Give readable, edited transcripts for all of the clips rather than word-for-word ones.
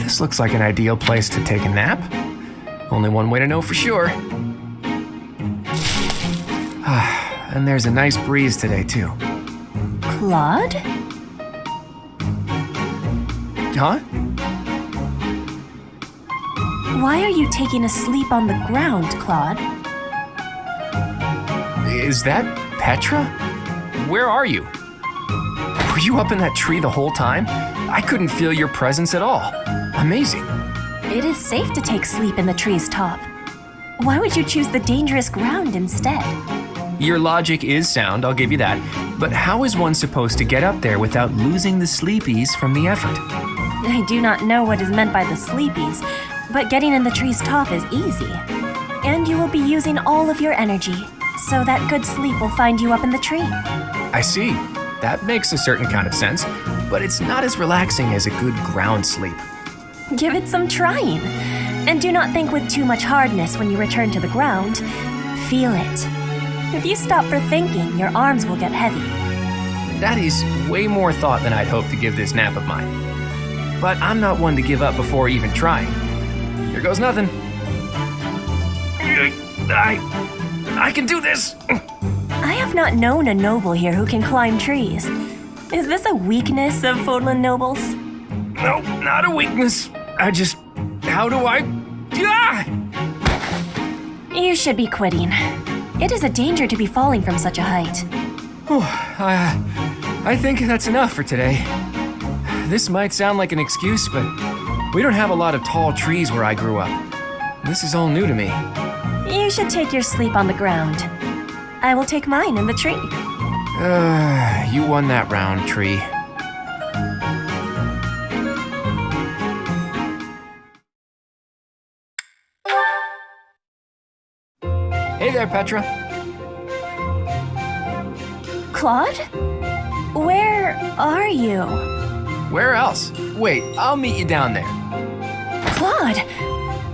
This looks like an ideal place to take a nap. Only one way to know for sure. And there's a nice breeze today, too. Claude? Huh? Why are you taking a sleep on the ground, Claude? Is that Petra? Where are you? Were you up in that tree the whole time? I couldn't feel your presence at all. Amazing. It is safe to take sleep in the tree's top. Why would you choose the dangerous ground instead? Your logic is sound, I'll give you that. But how is one supposed to get up there without losing the sleepies from the effort? I do not know what is meant by the sleepies, but getting in the tree's top is easy. And you will be using all of your energy, so that good sleep will find you up in the tree. I see. That makes a certain kind of sense, but it's not as relaxing as a good ground sleep. Give it some trying. And do not think with too much hardness when you return to the ground. Feel it. If you stop for thinking, your arms will get heavy. That is way more thought than I'd hoped to give this nap of mine. But I'm not one to give up before even trying. Here goes nothing. I can do this! I have not known a noble here who can climb trees. Is this a weakness of Fodlan nobles? No, not a weakness. How do I? Ah! You should be quitting. It is a danger to be falling from such a height. I think that's enough for today. This might sound like an excuse, but we don't have a lot of tall trees where I grew up. This is all new to me. You should take your sleep on the ground. I will take mine in the tree. You won that round, tree. Hey there, Petra. Claude? Where are you? Where else? Wait, I'll meet you down there. Claude,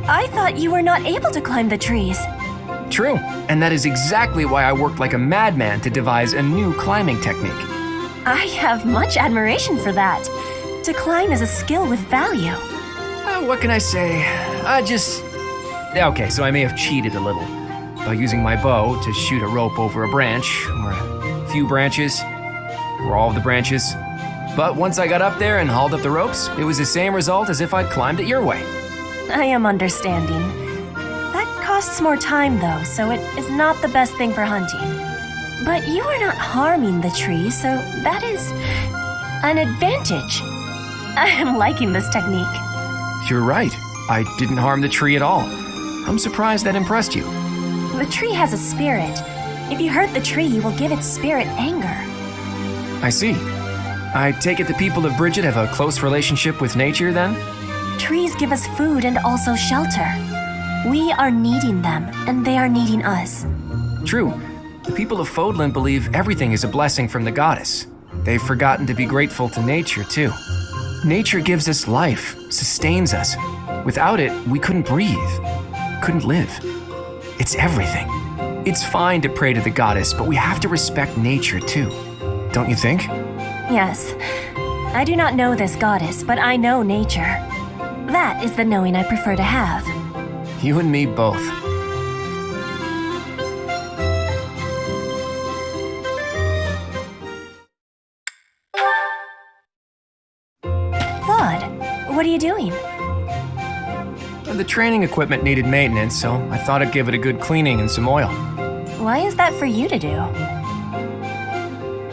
I thought you were not able to climb the trees. True, and that is exactly why I worked like a madman to devise a new climbing technique. I have much admiration for that. To climb is a skill with value. What can I say? Okay, so I may have cheated a little by using my bow to shoot a rope over a branch, or a few branches, or all of the branches. But once I got up there and hauled up the ropes, it was the same result as if I'd climbed it your way. I am understanding. That costs more time though, so it is not the best thing for hunting. But you are not harming the tree, so that is an advantage. I am liking this technique. You're right. I didn't harm the tree at all. I'm surprised that impressed you. The tree has a spirit. If you hurt the tree, you will give its spirit anger. I see. I take it the people of Bridget have a close relationship with nature, then? Trees give us food and also shelter. We are needing them, and they are needing us. True. The people of Fodlan believe everything is a blessing from the goddess. They've forgotten to be grateful to nature, too. Nature gives us life, sustains us. Without it, we couldn't breathe, couldn't live. It's everything. It's fine to pray to the goddess, but we have to respect nature, too. Don't you think? Yes. I do not know this goddess, but I know nature. That is the knowing I prefer to have. You and me both. Claude, what are you doing? The training equipment needed maintenance, so I thought I'd give it a good cleaning and some oil. Why is that for you to do?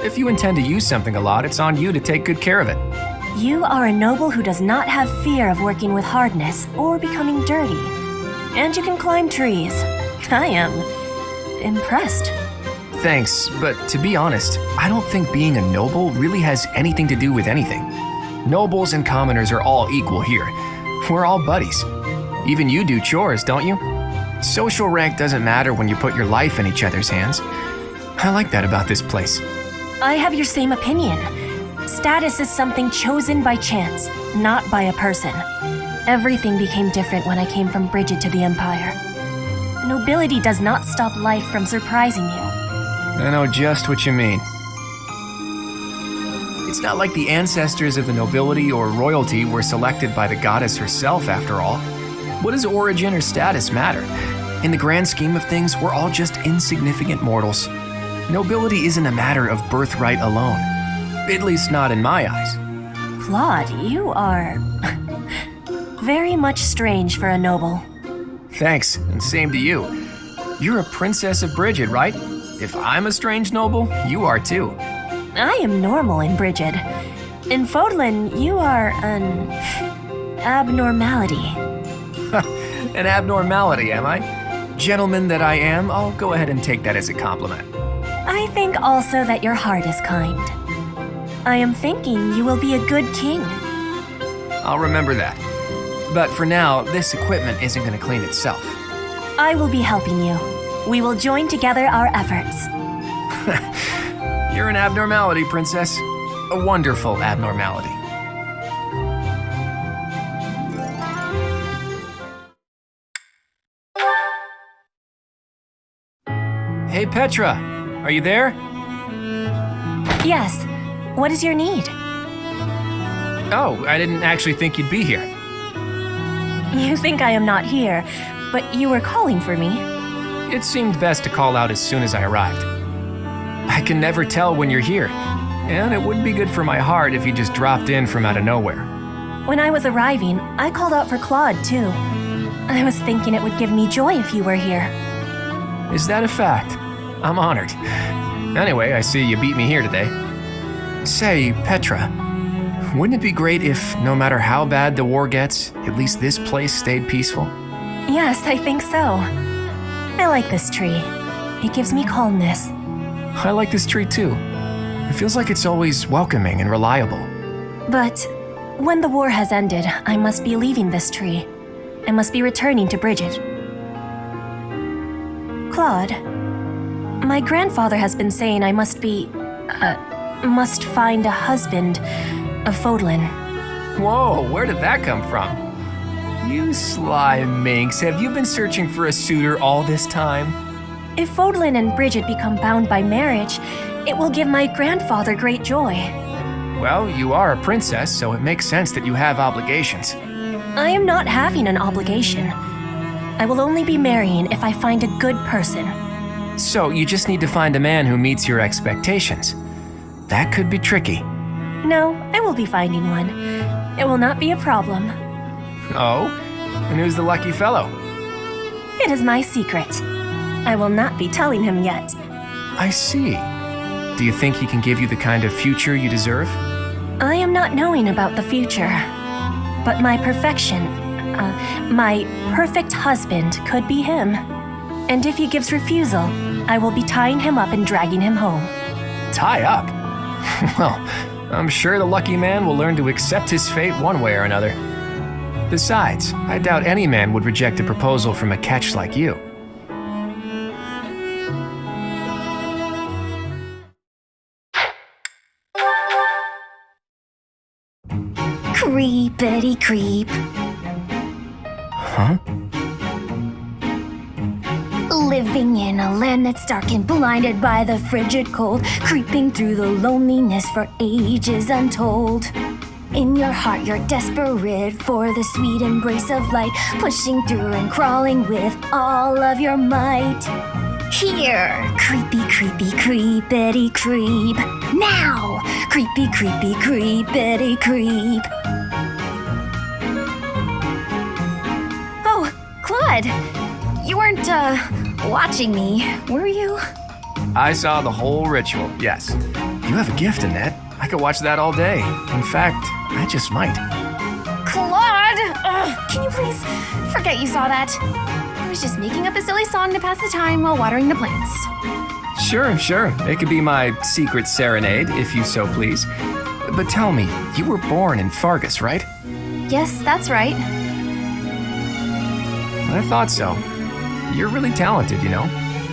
If you intend to use something a lot, it's on you to take good care of it. You are a noble who does not have fear of working with hardness or becoming dirty. And you can climb trees. I am impressed. Thanks, but to be honest, I don't think being a noble really has anything to do with anything. Nobles and commoners are all equal here. We're all buddies. Even you do chores, don't you? Social rank doesn't matter when you put your life in each other's hands. I like that about this place. I have your same opinion. Status is something chosen by chance, not by a person. Everything became different when I came from Bridget to the Empire. Nobility does not stop life from surprising you. I know just what you mean. It's not like the ancestors of the nobility or royalty were selected by the goddess herself, after all. What does origin or status matter? In the grand scheme of things, we're all just insignificant mortals. Nobility isn't a matter of birthright alone. At least not in my eyes. Claude, you are very much strange for a noble. Thanks, and same to you. You're a princess of Brigid, right? If I'm a strange noble, you are too. I am normal in Brigid. In Fodlan, you are an abnormality. An abnormality, am I? Gentleman that I am, I'll go ahead and take that as a compliment. I think also that your heart is kind. I am thinking you will be a good king. I'll remember that. But for now, this equipment isn't going to clean itself. I will be helping you. We will join together our efforts. You're an abnormality, princess. A wonderful abnormality. Hey, Petra. Are you there? Yes. What is your need? Oh, I didn't actually think you'd be here. You think I am not here, but you were calling for me. It seemed best to call out as soon as I arrived. I can never tell when you're here, and it wouldn't be good for my heart if you just dropped in from out of nowhere. When I was arriving, I called out for Claude, too. I was thinking it would give me joy if you were here. Is that a fact? I'm honored. Anyway, I see you beat me here today. Say, Petra, wouldn't it be great if, no matter how bad the war gets, at least this place stayed peaceful? Yes, I think so. I like this tree. It gives me calmness. I like this tree too. It feels like it's always welcoming and reliable. But when the war has ended, I must be leaving this tree. I must be returning to Brigid. Claude, my grandfather has been saying I must find a husband of Fodlan. Whoa, where did that come from? You sly minx, have you been searching for a suitor all this time? If Fodlan and Brigid become bound by marriage, it will give my grandfather great joy. Well, you are a princess, so it makes sense that you have obligations. I am not having an obligation. I will only be marrying if I find a good person. So you just need to find a man who meets your expectations. That could be tricky. No, I will be finding one. It will not be a problem. Oh? And who's the lucky fellow? It is my secret. I will not be telling him yet. I see. Do you think he can give you the kind of future you deserve? I am not knowing about the future. But my perfect husband could be him. And if he gives refusal, I will be tying him up and dragging him home. Tie up? Well, I'm sure the lucky man will learn to accept his fate one way or another. Besides, I doubt any man would reject a proposal from a catch like you. Creepity creep. Huh? Living in a land that's dark and blinded by the frigid cold, creeping through the loneliness for ages untold. In your heart, you're desperate for the sweet embrace of light, pushing through and crawling with all of your might. Here, creepy, creepy, creepity creep. Now, creepy, creepy, creepity creep. Oh, Claude, you weren't, watching me, were you? I saw the whole ritual, yes. You have a gift, Annette. I could watch that all day. In fact, I just might. Claude! Can you please forget you saw that? I was just making up a silly song to pass the time while watering the plants. Sure. It could be my secret serenade, if you so please. But tell me, you were born in Fargus, right? Yes, that's right. I thought so. You're really talented, you know.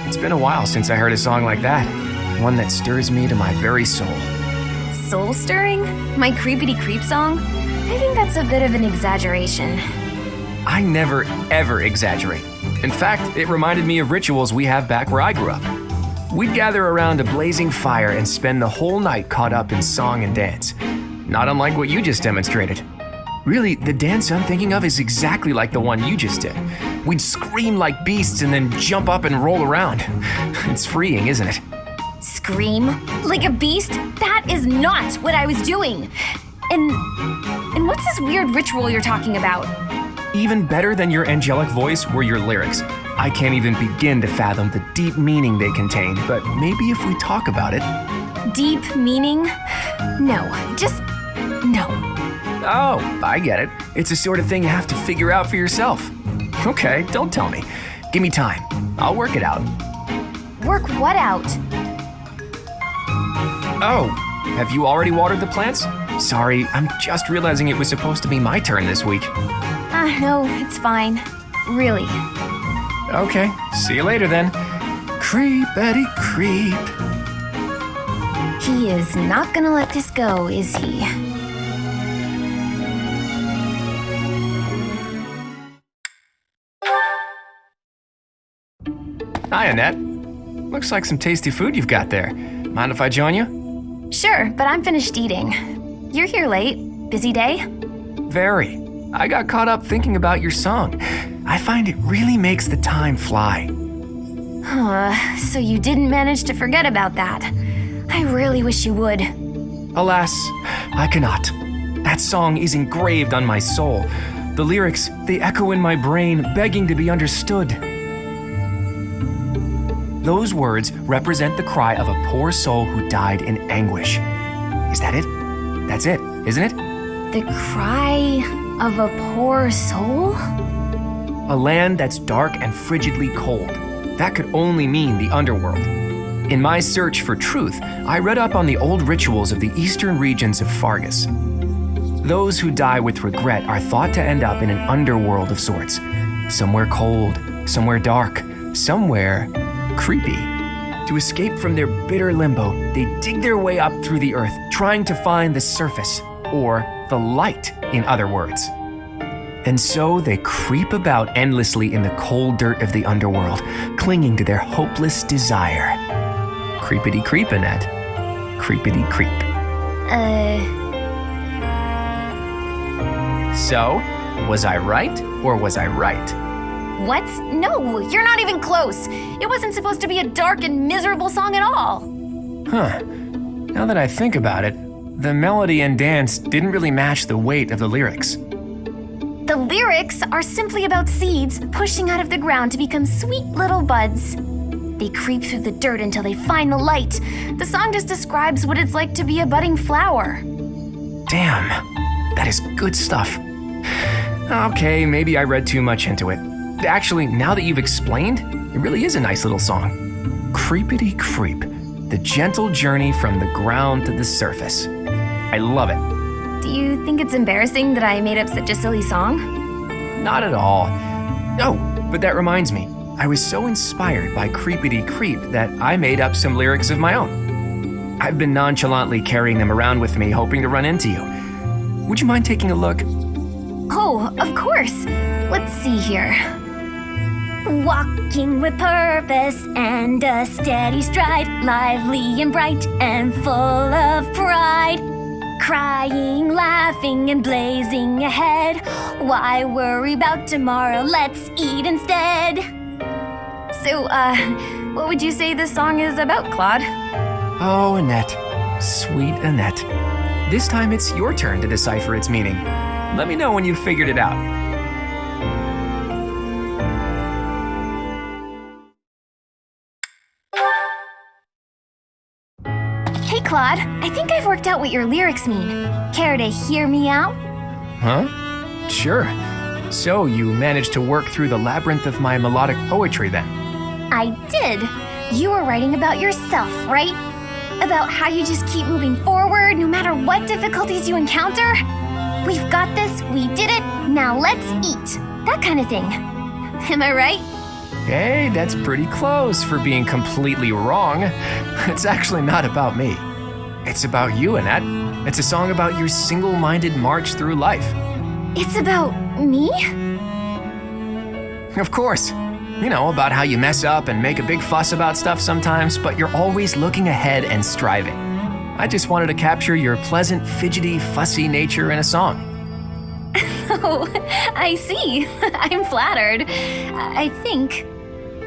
It's been a while since I heard a song like that. One that stirs me to my very soul. Soul stirring? My creepity creep song? I think that's a bit of an exaggeration. I never, ever exaggerate. In fact, it reminded me of rituals we have back where I grew up. We'd gather around a blazing fire and spend the whole night caught up in song and dance. Not unlike what you just demonstrated. Really, the dance I'm thinking of is exactly like the one you just did. We'd scream like beasts and then jump up and roll around. It's freeing, isn't it? Scream? Like a beast? That is not what I was doing. And what's this weird ritual you're talking about? Even better than your angelic voice were your lyrics. I can't even begin to fathom the deep meaning they contain, but maybe if we talk about it. Deep meaning? No, just no. Oh, I get it. It's the sort of thing you have to figure out for yourself. Okay, don't tell me. Give me time. I'll work it out. Work what out? Oh, have you already watered the plants? Sorry, I'm just realizing it was supposed to be my turn this week. No, it's fine. Really. Okay, see you later then. Creepity creep. He is not gonna let this go, is he? Hi, Annette. Looks like some tasty food you've got there. Mind if I join you? Sure, but I'm finished eating. You're here late. Busy day? Very. I got caught up thinking about your song. I find it really makes the time fly. So you didn't manage to forget about that. I really wish you would. Alas, I cannot. That song is engraved on my soul. The lyrics, they echo in my brain, begging to be understood. Those words represent the cry of a poor soul who died in anguish. Is that it? That's it, isn't it? The cry of a poor soul? A land that's dark and frigidly cold. That could only mean the underworld. In my search for truth, I read up on the old rituals of the eastern regions of Fargus. Those who die with regret are thought to end up in an underworld of sorts. Somewhere cold, somewhere dark, somewhere creepy. To escape from their bitter limbo, they dig their way up through the earth, trying to find the surface, or the light, in other words. And so they creep about endlessly in the cold dirt of the underworld, clinging to their hopeless desire. Creepity creep, Annette. Creepity creep. So, was I right, or was I right? What? No, you're not even close. It wasn't supposed to be a dark and miserable song at all. Huh. Now that I think about it, the melody and dance didn't really match the weight of the lyrics. The lyrics are simply about seeds pushing out of the ground to become sweet little buds. They creep through the dirt until they find the light. The song just describes what it's like to be a budding flower. Damn, that is good stuff. Okay, maybe I read too much into it. Actually, now that you've explained, it really is a nice little song. Creepity creep, the gentle journey from the ground to the surface. I love it. Do you think it's embarrassing that I made up such a silly song? Not at all. Oh, but that reminds me. I was so inspired by Creepity Creep that I made up some lyrics of my own. I've been nonchalantly carrying them around with me, hoping to run into you. Would you mind taking a look? Oh, of course. Let's see here. Walking with purpose and a steady stride, lively and bright and full of pride. Crying, laughing, and blazing ahead. Why worry about tomorrow? Let's eat instead. So, what would you say this song is about, Claude? Oh, Annette. Sweet Annette. This time it's your turn to decipher its meaning. Let me know when you've figured it out. Hey, Claude, I think I've worked out what your lyrics mean. Care to hear me out? Huh? Sure. So you managed to work through the labyrinth of my melodic poetry then? I did. You were writing about yourself, right? About how you just keep moving forward no matter what difficulties you encounter? We've got this, we did it, now let's eat. That kind of thing. Am I right? Hey, that's pretty close for being completely wrong. It's actually not about me. It's about you, Annette. It's a song about your single-minded march through life. It's about me? Of course. You know, about how you mess up and make a big fuss about stuff sometimes, but you're always looking ahead and striving. I just wanted to capture your pleasant, fidgety, fussy nature in a song. Oh, I see. I'm flattered. I think.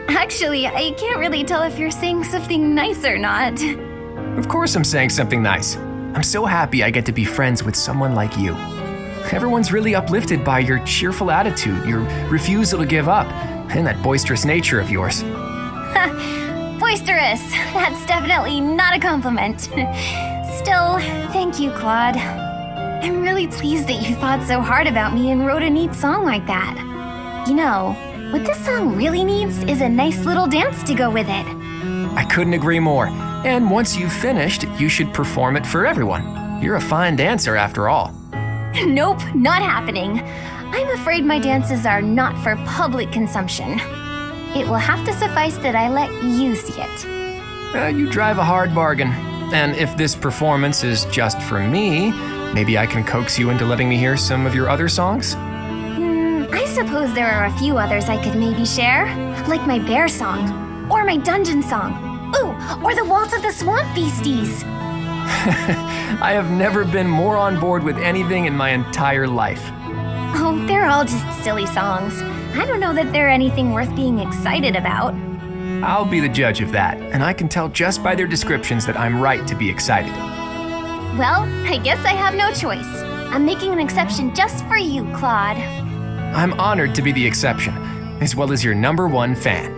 Actually, I can't really tell if you're saying something nice or not. Of course I'm saying something nice. I'm so happy I get to be friends with someone like you. Everyone's really uplifted by your cheerful attitude, your refusal to give up, and that boisterous nature of yours. Boisterous. That's definitely not a compliment. Still, thank you, Claude. I'm really pleased that you thought so hard about me and wrote a neat song like that. You know, what this song really needs is a nice little dance to go with it. I couldn't agree more. And once you've finished, you should perform it for everyone. You're a fine dancer after all. Nope, not happening. I'm afraid my dances are not for public consumption. It will have to suffice that I let you see it. You drive a hard bargain. And if this performance is just for me, maybe I can coax you into letting me hear some of your other songs? I suppose there are a few others I could maybe share, like my bear song, or my dungeon song. Ooh, or the Waltz of the Swamp Beasties. I have never been more on board with anything in my entire life. Oh, they're all just silly songs. I don't know that they're anything worth being excited about. I'll be the judge of that, and I can tell just by their descriptions that I'm right to be excited. Well, I guess I have no choice. I'm making an exception just for you, Claude. I'm honored to be the exception, as well as your #1 fan.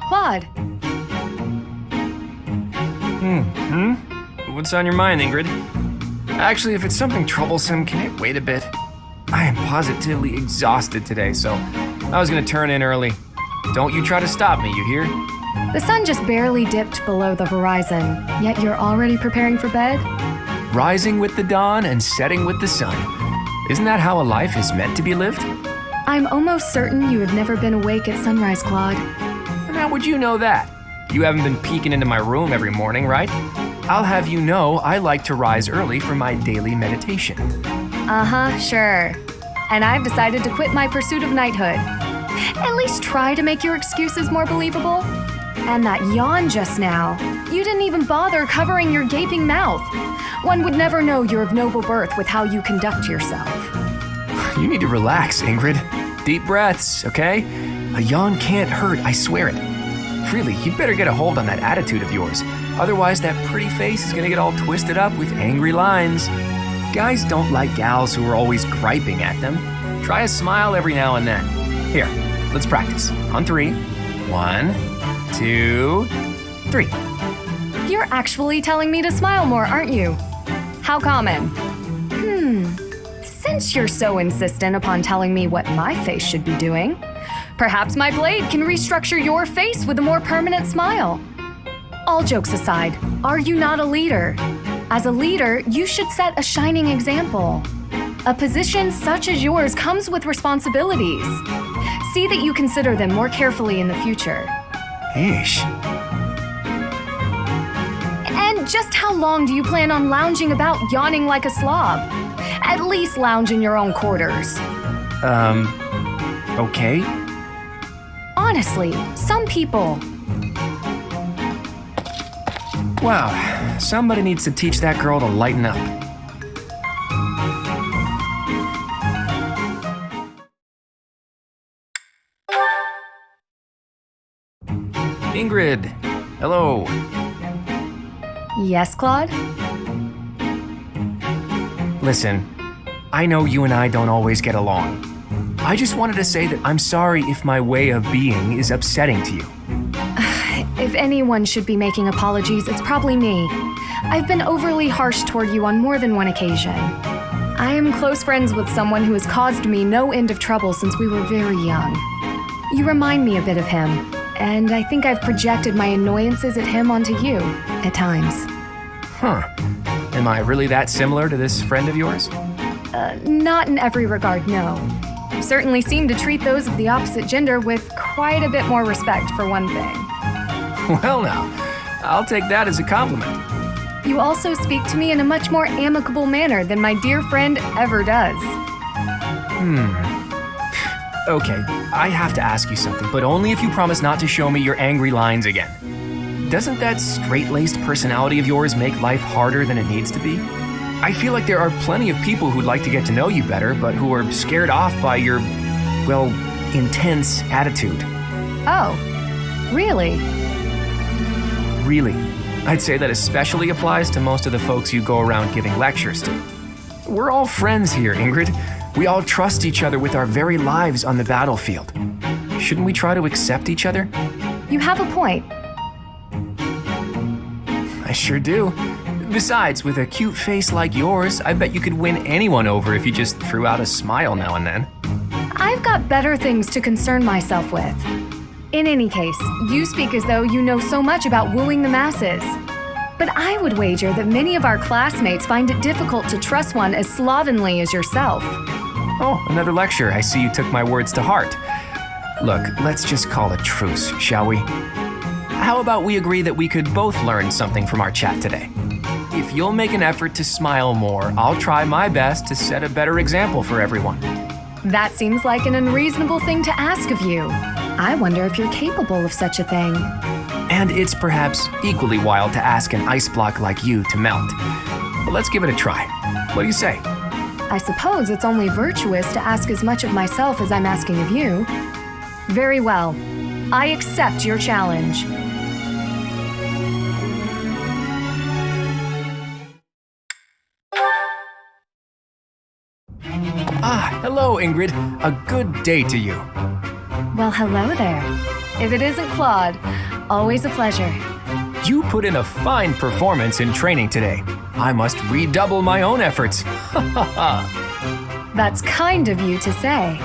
Claude. What's on your mind, Ingrid? Actually, if it's something troublesome, can it wait a bit? I am positively exhausted today, so I was gonna turn in early. Don't you try to stop me, you hear? The sun just barely dipped below the horizon, yet you're already preparing for bed? Rising with the dawn and setting with the sun. Isn't that how a life is meant to be lived? I'm almost certain you have never been awake at sunrise, Claude. And how would you know that? You haven't been peeking into my room every morning, right? I'll have you know I like to rise early for my daily meditation. Sure. And I've decided to quit my pursuit of knighthood. At least try to make your excuses more believable. And that yawn just now. You didn't even bother covering your gaping mouth. One would never know you're of noble birth with how you conduct yourself. You need to relax, Ingrid. Deep breaths, okay? A yawn can't hurt, I swear it. Really, you'd better get a hold on that attitude of yours. Otherwise, that pretty face is gonna get all twisted up with angry lines. Guys don't like gals who are always griping at them. Try a smile every now and then. Here, let's practice. On 3. 1, 2, 3. You're actually telling me to smile more, aren't you? How common? Since you're so insistent upon telling me what my face should be doing, perhaps my blade can restructure your face with a more permanent smile. All jokes aside, are you not a leader? As a leader, you should set a shining example. A position such as yours comes with responsibilities. See that you consider them more carefully in the future. Ish. And just how long do you plan on lounging about yawning like a slob? At least lounge in your own quarters. Okay. Honestly, some people. Wow, somebody needs to teach that girl to lighten up. Ingrid, hello. Yes, Claude? Listen, I know you and I don't always get along. I just wanted to say that I'm sorry if my way of being is upsetting to you. If anyone should be making apologies, it's probably me. I've been overly harsh toward you on more than one occasion. I am close friends with someone who has caused me no end of trouble since we were very young. You remind me a bit of him, and I think I've projected my annoyances at him onto you, at times. Huh. Am I really that similar to this friend of yours? Not in every regard, no. You certainly seem to treat those of the opposite gender with quite a bit more respect, for one thing. Well now, I'll take that as a compliment. You also speak to me in a much more amicable manner than my dear friend ever does. Okay, I have to ask you something, but only if you promise not to show me your angry lines again. Doesn't that straight-laced personality of yours make life harder than it needs to be? I feel like there are plenty of people who'd like to get to know you better, but who are scared off by your, well, intense attitude. Oh, really? Really. I'd say that especially applies to most of the folks you go around giving lectures to. We're all friends here, Ingrid. We all trust each other with our very lives on the battlefield. Shouldn't we try to accept each other? You have a point. I sure do. Besides, with a cute face like yours, I bet you could win anyone over if you just threw out a smile now and then. I've got better things to concern myself with. In any case, you speak as though you know so much about wooing the masses. But I would wager that many of our classmates find it difficult to trust one as slovenly as yourself. Oh, another lecture. I see you took my words to heart. Look, let's just call a truce, shall we? How about we agree that we could both learn something from our chat today? If you'll make an effort to smile more, I'll try my best to set a better example for everyone. That seems like an unreasonable thing to ask of you. I wonder if you're capable of such a thing. And it's perhaps equally wild to ask an ice block like you to melt. But let's give it a try. What do you say? I suppose it's only virtuous to ask as much of myself as I'm asking of you. Very well. I accept your challenge. Hello, Ingrid. A good day to you. Well, hello there. If it isn't Claude, always a pleasure. You put in a fine performance in training today. I must redouble my own efforts. That's kind of you to say.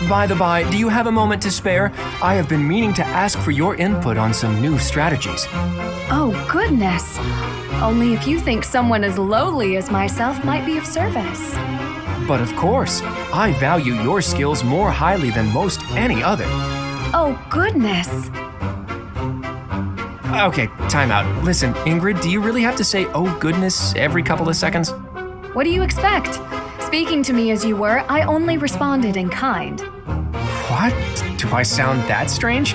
By the by, do you have a moment to spare? I have been meaning to ask for your input on some new strategies. Oh, goodness. Only if you think someone as lowly as myself might be of service. But of course, I value your skills more highly than most any other. Oh, goodness. Okay, time out. Listen, Ingrid, do you really have to say, oh goodness, every couple of seconds? What do you expect? Speaking to me as you were, I only responded in kind. What? Do I sound that strange?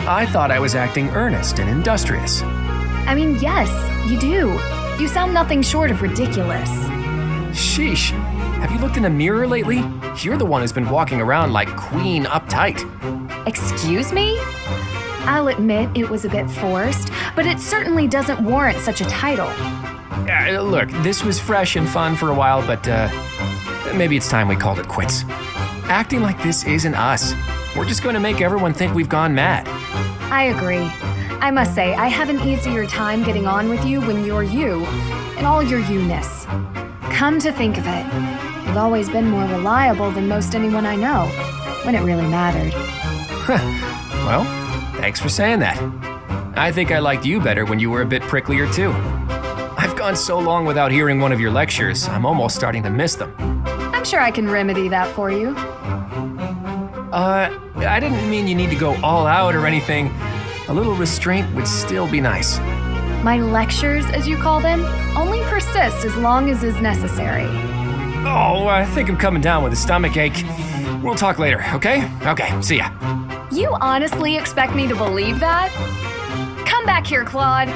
I thought I was acting earnest and industrious. I mean, yes, you do. You sound nothing short of ridiculous. Sheesh. Have you looked in a mirror lately? You're the one who's been walking around like Queen uptight. Excuse me? I'll admit it was a bit forced, but it certainly doesn't warrant such a title. Look, this was fresh and fun for a while, but maybe it's time we called it quits. Acting like this isn't us. We're just going to make everyone think we've gone mad. I agree. I must say, I have an easier time getting on with you when you're you, in all your you-ness. Come to think of it, you've always been more reliable than most anyone I know, when it really mattered. Well, thanks for saying that. I think I liked you better when you were a bit pricklier too. I've gone so long without hearing one of your lectures, I'm almost starting to miss them. I'm sure I can remedy that for you. I didn't mean you need to go all out or anything. A little restraint would still be nice. My lectures, as you call them, only persist as long as is necessary. Oh, I think I'm coming down with a stomach ache. We'll talk later, okay? Okay, see ya. You honestly expect me to believe that? Come back here, Claude.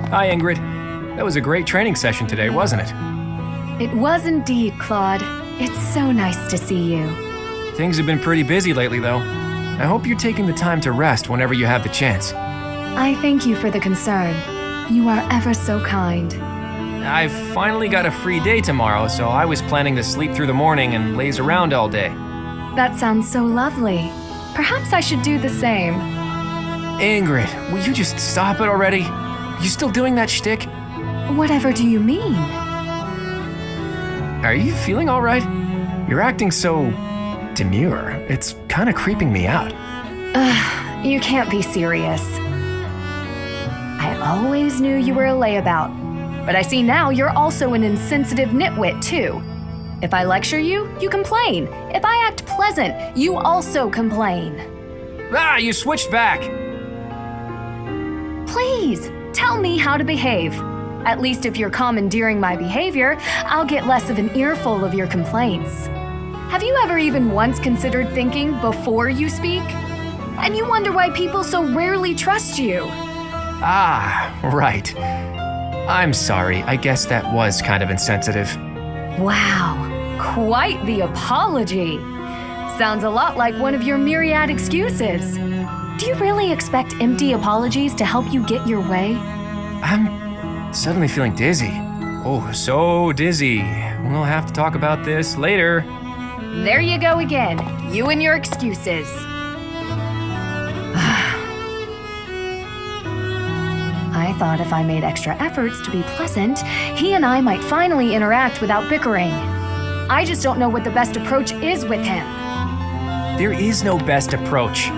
Hi, Ingrid. That was a great training session today, wasn't it? It was indeed, Claude. It's so nice to see you. Things have been pretty busy lately, though. I hope you're taking the time to rest whenever you have the chance. I thank you for the concern. You are ever so kind. I've finally got a free day tomorrow, so I was planning to sleep through the morning and laze around all day. That sounds so lovely. Perhaps I should do the same. Ingrid, will you just stop it already? You still doing that shtick? Whatever do you mean? Are you feeling all right? You're acting so demure. It's kind of creeping me out. You can't be serious. I always knew you were a layabout, but I see now you're also an insensitive nitwit, too. If I lecture you, you complain. If I act pleasant, you also complain. Ah, you switched back! Please, tell me how to behave. At least if you're commandeering my behavior, I'll get less of an earful of your complaints. Have you ever even once considered thinking before you speak? And you wonder why people so rarely trust you. Ah, right. I'm sorry, I guess that was kind of insensitive. Wow, quite the apology. Sounds a lot like one of your myriad excuses. Do you really expect empty apologies to help you get your way? I'm suddenly feeling dizzy. Oh, so dizzy. We'll have to talk about this later. There you go again, you and your excuses. I thought if I made extra efforts to be pleasant, he and I might finally interact without bickering. I just don't know what the best approach is with him. There is no best approach.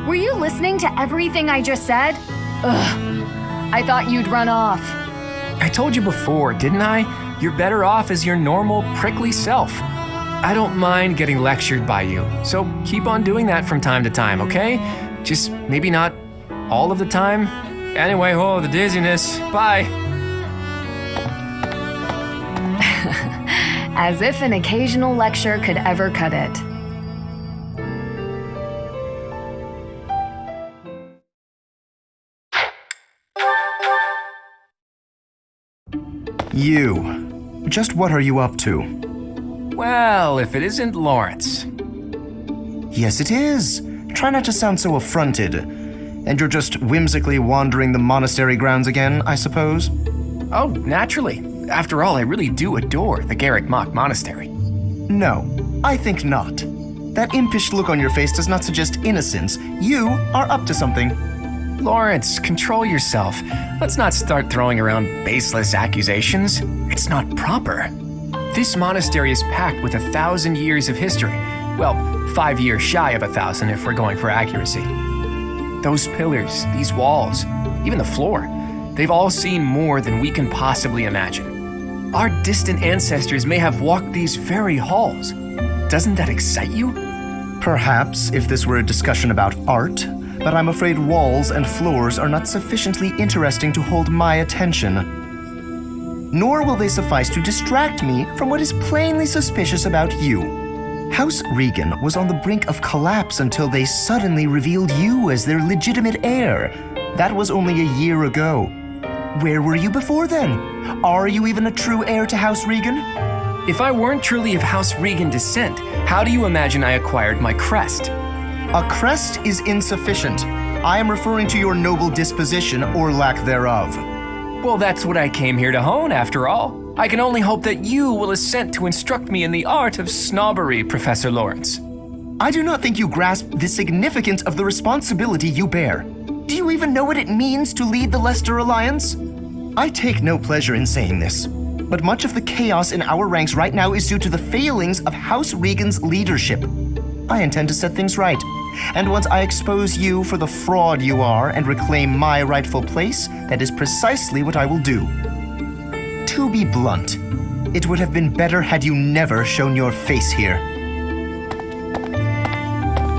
Were you listening to everything I just said? Ugh, I thought you'd run off. I told you before, didn't I? You're better off as your normal, prickly self. I don't mind getting lectured by you, so keep on doing that from time to time, okay? Just maybe not all of the time. Anyway, oh, the dizziness. Bye. As if an occasional lecture could ever cut it. You. Just what are you up to? Well, if it isn't Lorentz. Yes, it is. Try not to sound so affronted. And you're just whimsically wandering the monastery grounds again, I suppose? Oh, naturally. After all, I really do adore the Garrick Mock Monastery. No, I think not. That impish look on your face does not suggest innocence. You are up to something. Lorentz, control yourself. Let's not start throwing around baseless accusations. It's not proper. This monastery is packed with 1,000 years of history. Well, 5 years shy of 1,000 if we're going for accuracy. Those pillars, these walls, even the floor, they've all seen more than we can possibly imagine. Our distant ancestors may have walked these very halls. Doesn't that excite you? Perhaps if this were a discussion about art, but I'm afraid walls and floors are not sufficiently interesting to hold my attention. Nor will they suffice to distract me from what is plainly suspicious about you. House Regan was on the brink of collapse until they suddenly revealed you as their legitimate heir. That was only a year ago. Where were you before then? Are you even a true heir to House Regan? If I weren't truly of House Regan descent, how do you imagine I acquired my crest? A crest is insufficient. I am referring to your noble disposition or lack thereof. Well, that's what I came here to hone, after all. I can only hope that you will assent to instruct me in the art of snobbery, Professor Lorentz. I do not think you grasp the significance of the responsibility you bear. Do you even know what it means to lead the Leicester Alliance? I take no pleasure in saying this, but much of the chaos in our ranks right now is due to the failings of House Regan's leadership. I intend to set things right, and once I expose you for the fraud you are and reclaim my rightful place, that is precisely what I will do. To be blunt, it would have been better had you never shown your face here.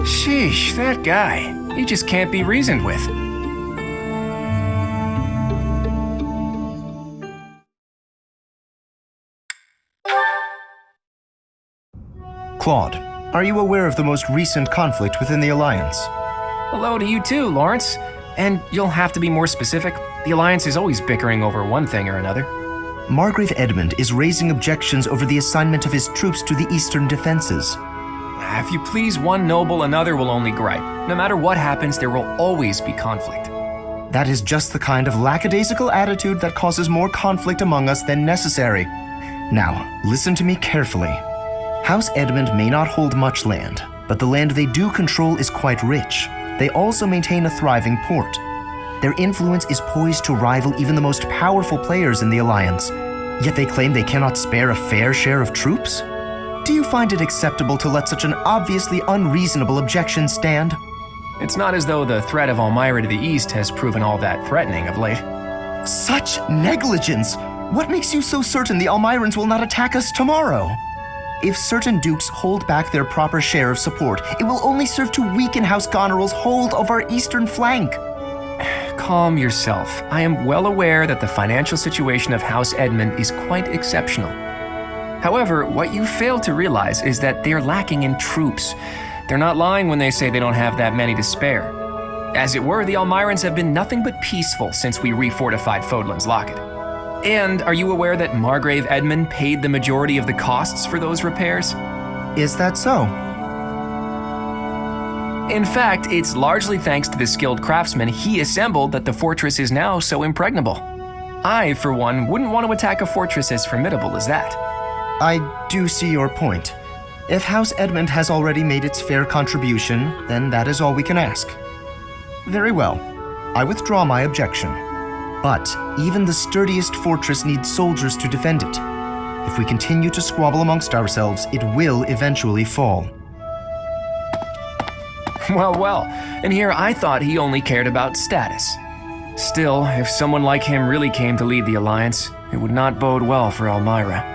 Sheesh, that guy. He just can't be reasoned with. Claude, are you aware of the most recent conflict within the Alliance? Hello to you too, Lorentz. And you'll have to be more specific. The Alliance is always bickering over one thing or another. Margrave Edmund is raising objections over the assignment of his troops to the eastern defenses. If you please one noble, another will only gripe. No matter what happens, there will always be conflict. That is just the kind of lackadaisical attitude that causes more conflict among us than necessary. Now, listen to me carefully. House Edmund may not hold much land, but the land they do control is quite rich. They also maintain a thriving port. Their influence is poised to rival even the most powerful players in the Alliance, yet they claim they cannot spare a fair share of troops? Do you find it acceptable to let such an obviously unreasonable objection stand? It's not as though the threat of Elmira to the east has proven all that threatening of late. Such negligence! What makes you so certain the Almirans will not attack us tomorrow? If certain dukes hold back their proper share of support, it will only serve to weaken House Goneril's hold of our eastern flank. Calm yourself. I am well aware that the financial situation of House Edmund is quite exceptional. However, what you fail to realize is that they're lacking in troops. They're not lying when they say they don't have that many to spare. As it were, the Almirans have been nothing but peaceful since we refortified Fodlan's Locket. And are you aware that Margrave Edmund paid the majority of the costs for those repairs? Is that so? In fact, it's largely thanks to the skilled craftsmen he assembled that the fortress is now so impregnable. I, for one, wouldn't want to attack a fortress as formidable as that. I do see your point. If House Edmund has already made its fair contribution, then that is all we can ask. Very well. I withdraw my objection. But even the sturdiest fortress needs soldiers to defend it. If we continue to squabble amongst ourselves, it will eventually fall. Well, and here I thought he only cared about status. Still, if someone like him really came to lead the Alliance, it would not bode well for Elmira.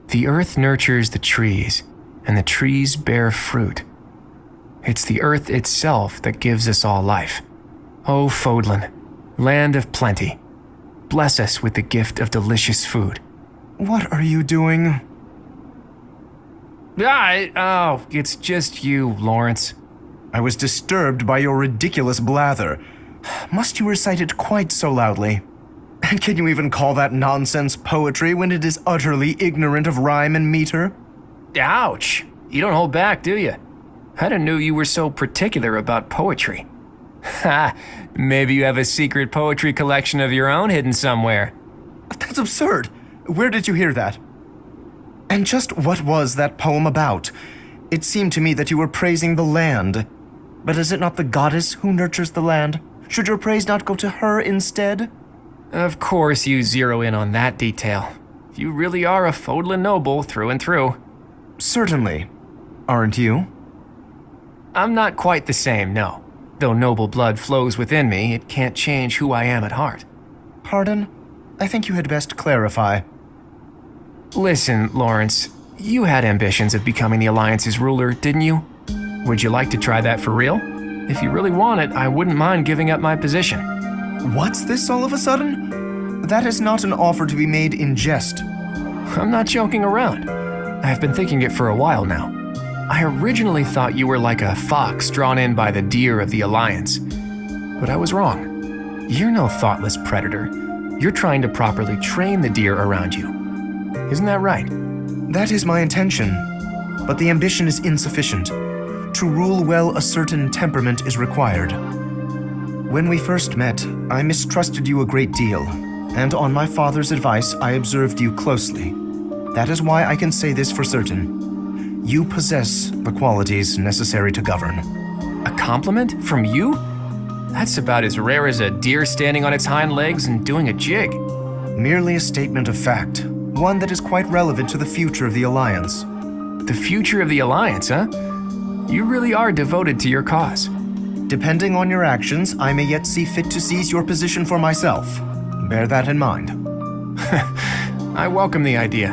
The earth nurtures the trees, and the trees bear fruit. It's the earth itself that gives us all life. O Fodlan, land of plenty, bless us with the gift of delicious food. What are you doing? It's just you, Lorentz. I was disturbed by your ridiculous blather. Must you recite it quite so loudly? And can you even call that nonsense poetry when it is utterly ignorant of rhyme and meter? Ouch! You don't hold back, do you? I didn't know you were so particular about poetry. Ha! Maybe you have a secret poetry collection of your own hidden somewhere. That's absurd. Where did you hear that? And just what was that poem about? It seemed to me that you were praising the land. But is it not the goddess who nurtures the land? Should your praise not go to her instead? Of course you zero in on that detail. You really are a Fodlan noble through and through. Certainly. Aren't you? I'm not quite the same, no. Though noble blood flows within me, it can't change who I am at heart. Pardon? I think you had best clarify. Listen, Lorentz, you had ambitions of becoming the Alliance's ruler, didn't you? Would you like to try that for real? If you really want it, I wouldn't mind giving up my position. What's this all of a sudden? That is not an offer to be made in jest. I'm not joking around. I've been thinking it for a while now. I originally thought you were like a fox drawn in by the deer of the Alliance. But I was wrong. You're no thoughtless predator. You're trying to properly train the deer around you. Isn't that right? That is my intention. But the ambition is insufficient. To rule well, a certain temperament is required. When we first met, I mistrusted you a great deal, and on my father's advice, I observed you closely. That is why I can say this for certain. You possess the qualities necessary to govern. A compliment from you? That's about as rare as a deer standing on its hind legs and doing a jig. Merely a statement of fact, one that is quite relevant to the future of the Alliance. The future of the Alliance, huh? You really are devoted to your cause. Depending on your actions, I may yet see fit to seize your position for myself. Bear that in mind. I welcome the idea.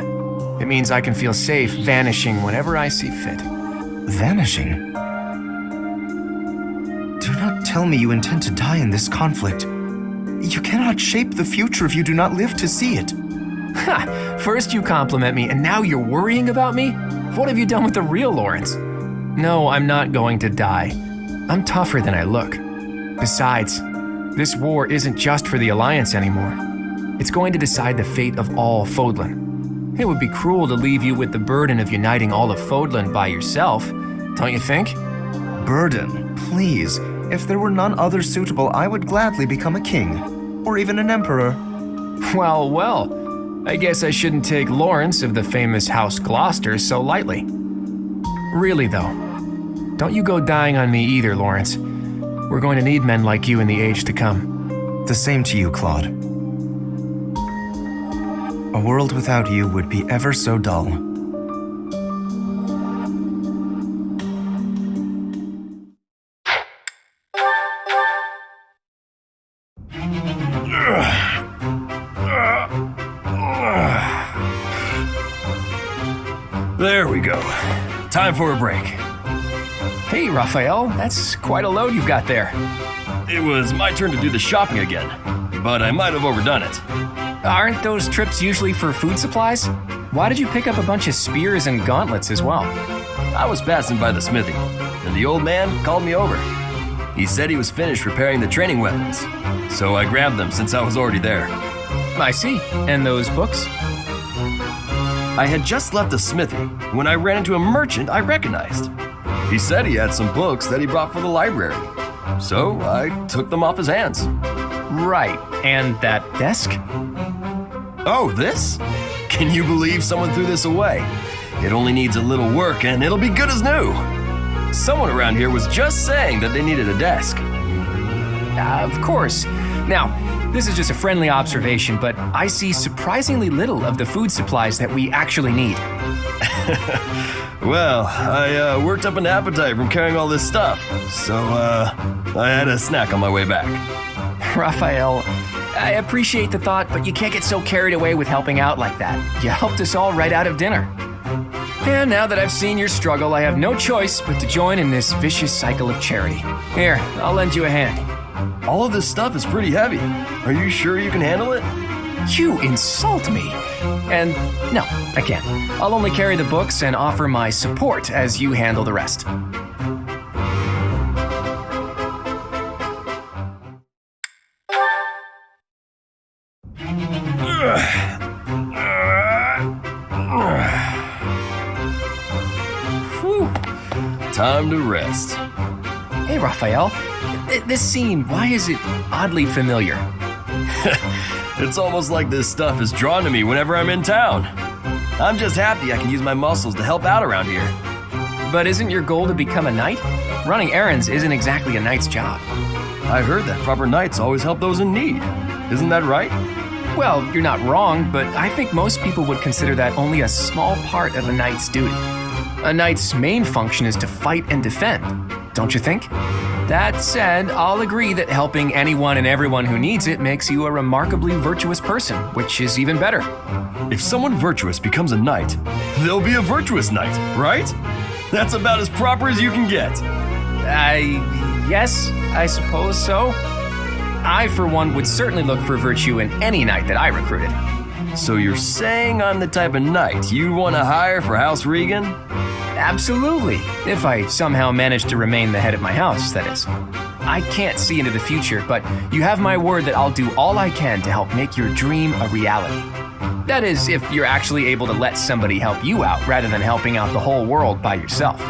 It means I can feel safe vanishing whenever I see fit. Vanishing? Do not tell me you intend to die in this conflict. You cannot shape the future if you do not live to see it. Ha! First you compliment me, and now you're worrying about me? What have you done with the real Lorentz? No, I'm not going to die. I'm tougher than I look. Besides, this war isn't just for the Alliance anymore. It's going to decide the fate of all Fodlan. It would be cruel to leave you with the burden of uniting all of Fodlan by yourself, don't you think? Burden? Please. If there were none other suitable, I would gladly become a king, or even an emperor. Well, I guess I shouldn't take Lorentz of the famous House Gloucester so lightly. Really though, don't you go dying on me either, Lorentz. We're going to need men like you in the age to come. The same to you, Claude. A world without you would be ever so dull. There we go. Time for a break. Hey, Raphel, that's quite a load you've got there. It was my turn to do the shopping again, but I might have overdone it. Aren't those trips usually for food supplies? Why did you pick up a bunch of spears and gauntlets as well? I was passing by the smithy, and the old man called me over. He said he was finished repairing the training weapons, so I grabbed them since I was already there. I see. And those books? I had just left the smithy when I ran into a merchant I recognized. He said he had some books that he brought for the library, so I took them off his hands. Right. And that desk? Oh, this? Can you believe someone threw this away? It only needs a little work and it'll be good as new. Someone around here was just saying that they needed a desk. Of course. Now, this is just a friendly observation, but I see surprisingly little of the food supplies that we actually need. Well, I worked up an appetite from carrying all this stuff, so I had a snack on my way back. Raphel, I appreciate the thought, but you can't get so carried away with helping out like that. You helped us all right out of dinner. And now that I've seen your struggle, I have no choice but to join in this vicious cycle of charity. Here, I'll lend you a hand. All of this stuff is pretty heavy. Are you sure you can handle it? You insult me. And no, I can't. I'll only carry the books and offer my support as you handle the rest. Whew. Time to rest. Hey, Raphel. This scene, why is it oddly familiar? It's almost like this stuff is drawn to me whenever I'm in town. I'm just happy I can use my muscles to help out around here. But isn't your goal to become a knight? Running errands isn't exactly a knight's job. I heard that proper knights always help those in need. Isn't that right? Well, you're not wrong, but I think most people would consider that only a small part of a knight's duty. A knight's main function is to fight and defend, don't you think? That said, I'll agree that helping anyone and everyone who needs it makes you a remarkably virtuous person, which is even better. If someone virtuous becomes a knight, they'll be a virtuous knight, right? That's about as proper as you can get. Yes, I suppose so. I, for one, would certainly look for virtue in any knight that I recruited. So you're saying I'm the type of knight you want to hire for House Regan? Absolutely, if I somehow manage to remain the head of my house, that is. I can't see into the future, but you have my word that I'll do all I can to help make your dream a reality. That is, if you're actually able to let somebody help you out rather than helping out the whole world by yourself.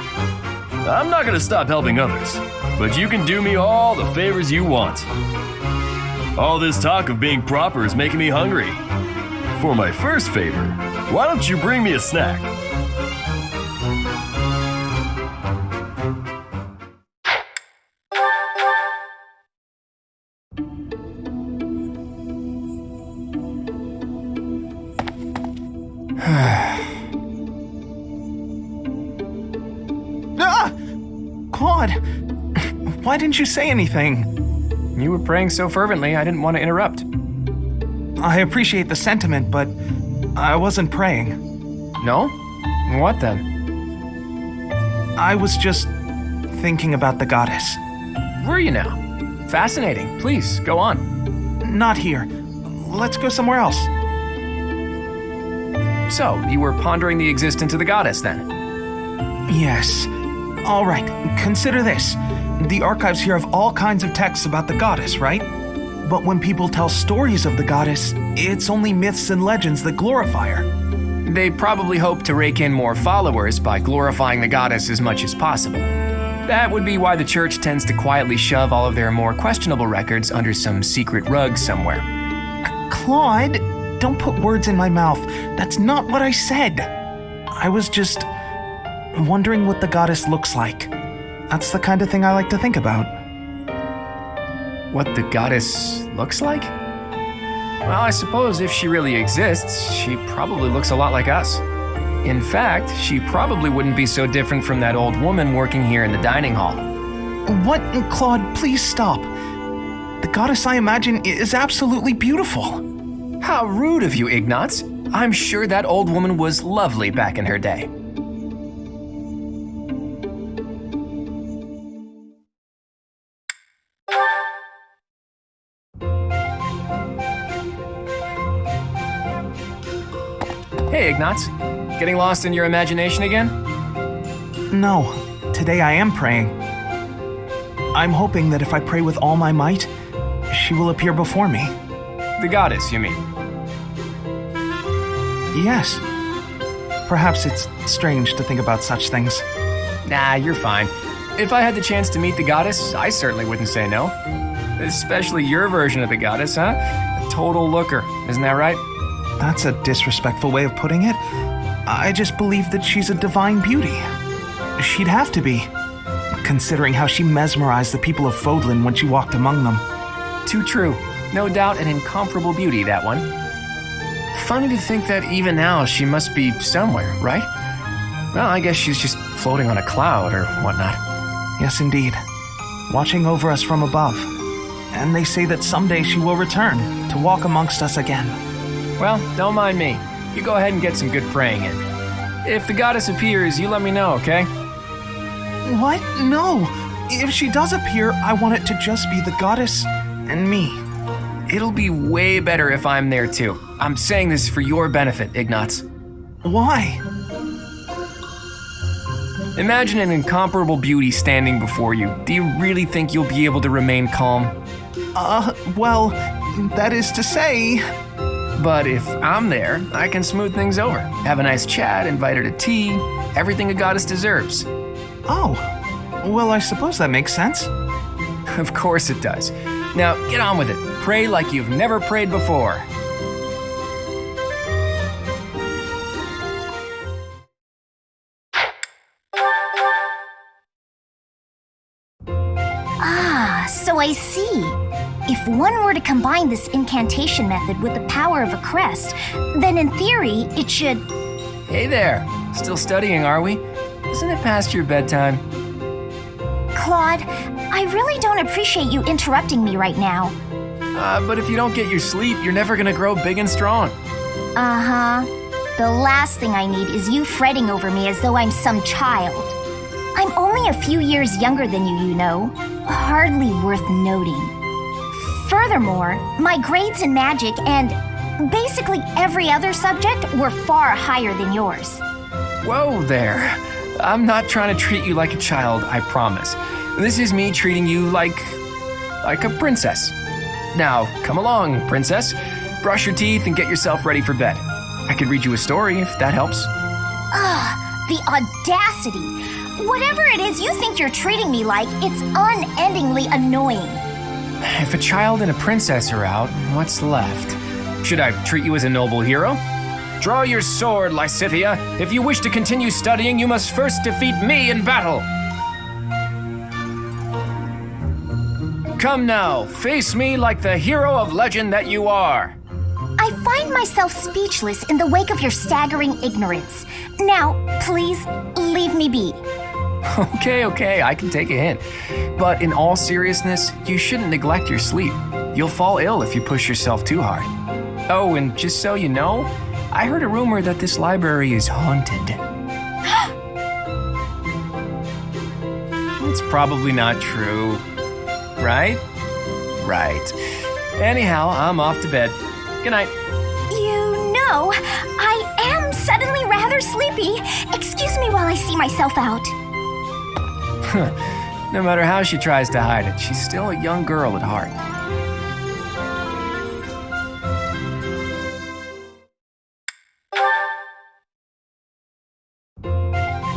I'm not going to stop helping others, but you can do me all the favors you want. All this talk of being proper is making me hungry. For my first favor, why don't you bring me a snack? Claude, why didn't you say anything? You were praying so fervently, I didn't want to interrupt. I appreciate the sentiment, but I wasn't praying. No? What then? I was just thinking about the goddess. Were you now? Fascinating. Please, go on. Not here. Let's go somewhere else. So, you were pondering the existence of the goddess then? Yes. All right, consider this. The archives here have all kinds of texts about the goddess, right? But when people tell stories of the goddess, it's only myths and legends that glorify her. They probably hope to rake in more followers by glorifying the goddess as much as possible. That would be why the church tends to quietly shove all of their more questionable records under some secret rug somewhere. Claude, don't put words in my mouth. That's not what I said. I was just wondering what the goddess looks like. That's the kind of thing I like to think about. What the goddess looks like? Well, I suppose if she really exists, she probably looks a lot like us. In fact, she probably wouldn't be so different from that old woman working here in the dining hall. What? Claude, please stop. The goddess I imagine is absolutely beautiful. How rude of you, Ignatz. I'm sure that old woman was lovely back in her day. Hey, Ignatz. Getting lost in your imagination again? No, today I am praying. I'm hoping that if I pray with all my might, she will appear before me. The goddess, you mean? Yes. Perhaps it's strange to think about such things. Nah, you're fine. If I had the chance to meet the goddess, I certainly wouldn't say no. Especially your version of the goddess, huh? A total looker, isn't that right? That's a disrespectful way of putting it. I just believe that she's a divine beauty. She'd have to be, considering how she mesmerized the people of Fodlan when she walked among them. Too true. No doubt an incomparable beauty, that one. Funny to think that even now she must be somewhere, right? Well, I guess she's just floating on a cloud or whatnot. Yes, indeed. Watching over us from above. And they say that someday she will return to walk amongst us again. Well, don't mind me. You go ahead and get some good praying in. If the goddess appears, you let me know, okay? What? No. If she does appear, I want it to just be the goddess and me. It'll be way better if I'm there too. I'm saying this for your benefit, Ignatz. Why? Imagine an incomparable beauty standing before you. Do you really think you'll be able to remain calm? Well, that is to say... But if I'm there, I can smooth things over. Have a nice chat, invite her to tea, everything a goddess deserves. Oh, well, I suppose that makes sense. Of course it does. Now, get on with it. Pray like you've never prayed before. So I see. If one were to combine this incantation method with the power of a crest, then in theory, it should... Hey there. Still studying, are we? Isn't it past your bedtime? Claude, I really don't appreciate you interrupting me right now. But if you don't get your sleep, you're never gonna grow big and strong. Uh-huh. The last thing I need is you fretting over me as though I'm some child. I'm only a few years younger than you know. Hardly worth noting. Furthermore, my grades in magic and basically every other subject were far higher than yours. Whoa there. I'm not trying to treat you like a child, I promise. This is me treating you like a princess. Now, come along, princess. Brush your teeth and get yourself ready for bed. I could read you a story if that helps. Ugh, the audacity. Whatever it is you think you're treating me like, it's unendingly annoying. If a child and a princess are out, what's left? Should I treat you as a noble hero? Draw your sword, Lysithea. If you wish to continue studying, you must first defeat me in battle. Come now, face me like the hero of legend that you are. I find myself speechless in the wake of your staggering ignorance. Now, please, leave me be. Okay, I can take a hint. But in all seriousness, you shouldn't neglect your sleep. You'll fall ill if you push yourself too hard. Oh, and just so you know, I heard a rumor that this library is haunted. It's probably not true. Right? Right. Anyhow, I'm off to bed. Good night. You know, I am suddenly rather sleepy. Excuse me while I see myself out. No matter how she tries to hide it, she's still a young girl at heart.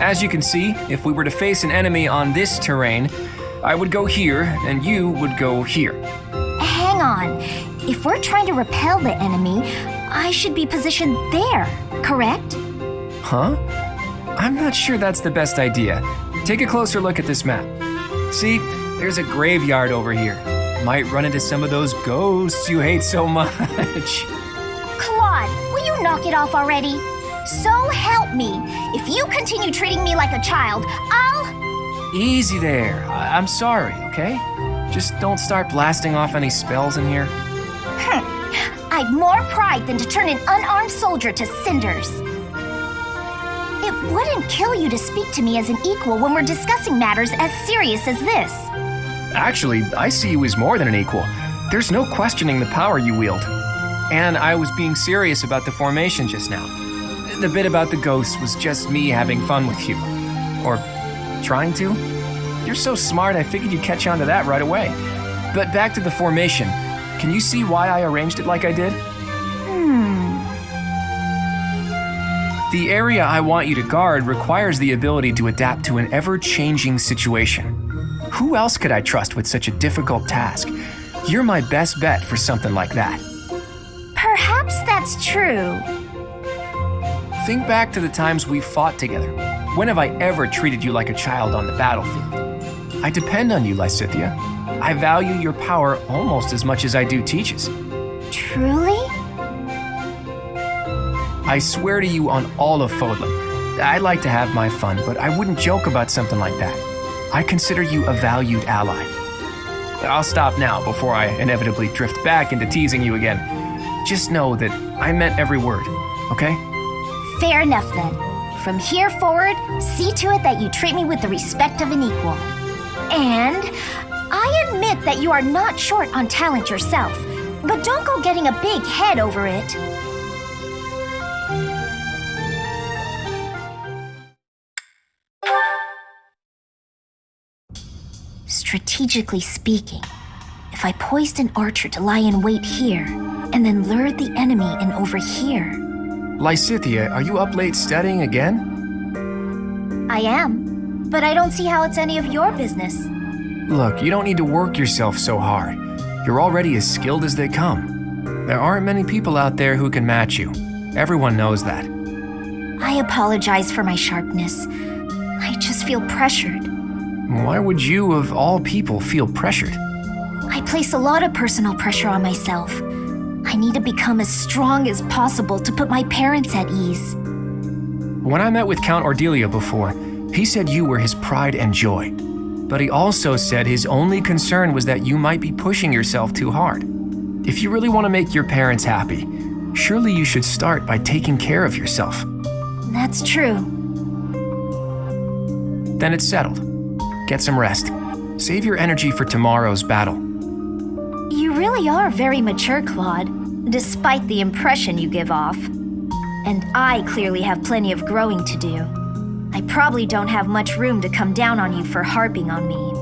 As you can see, if we were to face an enemy on this terrain, I would go here and you would go here. Hang on. If we're trying to repel the enemy, I should be positioned there, correct? Huh? I'm not sure that's the best idea. Take a closer look at this map. See, there's a graveyard over here. Might run into some of those ghosts you hate so much. Claude, will you knock it off already? So help me. If you continue treating me like a child, I'll... Easy there. I'm sorry, okay? Just don't start blasting off any spells in here. I've more pride than to turn an unarmed soldier to cinders. It wouldn't kill you to speak to me as an equal when we're discussing matters as serious as this. Actually, I see you as more than an equal. There's no questioning the power you wield. And I was being serious about the formation just now. The bit about the ghosts was just me having fun with you. Or trying to. You're so smart, I figured you'd catch on to that right away. But back to the formation. Can you see why I arranged it like I did? The area I want you to guard requires the ability to adapt to an ever-changing situation. Who else could I trust with such a difficult task? You're my best bet for something like that. Perhaps that's true. Think back to the times we fought together. When have I ever treated you like a child on the battlefield? I depend on you, Lysithea. I value your power almost as much as I do teaches. Truly? I swear to you on all of Fodlan. I'd like to have my fun, but I wouldn't joke about something like that. I consider you a valued ally. I'll stop now before I inevitably drift back into teasing you again. Just know that I meant every word, okay? Fair enough then. From here forward, see to it that you treat me with the respect of an equal. And I admit that you are not short on talent yourself, but don't go getting a big head over it. Strategically speaking, if I poised an archer to lie in wait here, and then lured the enemy in over here. Lysithea, are you up late studying again? I am, but I don't see how it's any of your business. Look, you don't need to work yourself so hard. You're already as skilled as they come. There aren't many people out there who can match you. Everyone knows that. I apologize for my sharpness. I just feel pressured. Why would you, of all people, feel pressured? I place a lot of personal pressure on myself. I need to become as strong as possible to put my parents at ease. When I met with Count Ordelia before, he said you were his pride and joy. But he also said his only concern was that you might be pushing yourself too hard. If you really want to make your parents happy, surely you should start by taking care of yourself. That's true. Then it's settled. Get some rest. Save your energy for tomorrow's battle. You really are very mature, Claude, despite the impression you give off. And I clearly have plenty of growing to do. I probably don't have much room to come down on you for harping on me.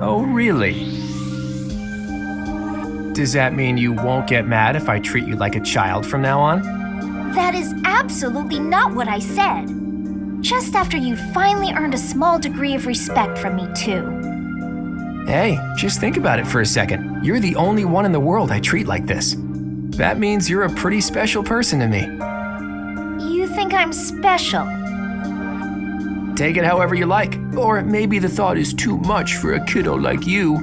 Oh, really? Does that mean you won't get mad if I treat you like a child from now on? That is absolutely not what I said. Just after you finally earned a small degree of respect from me, too. Hey, just think about it for a second. You're the only one in the world I treat like this. That means you're a pretty special person to me. You think I'm special? Take it however you like. Or maybe the thought is too much for a kiddo like you.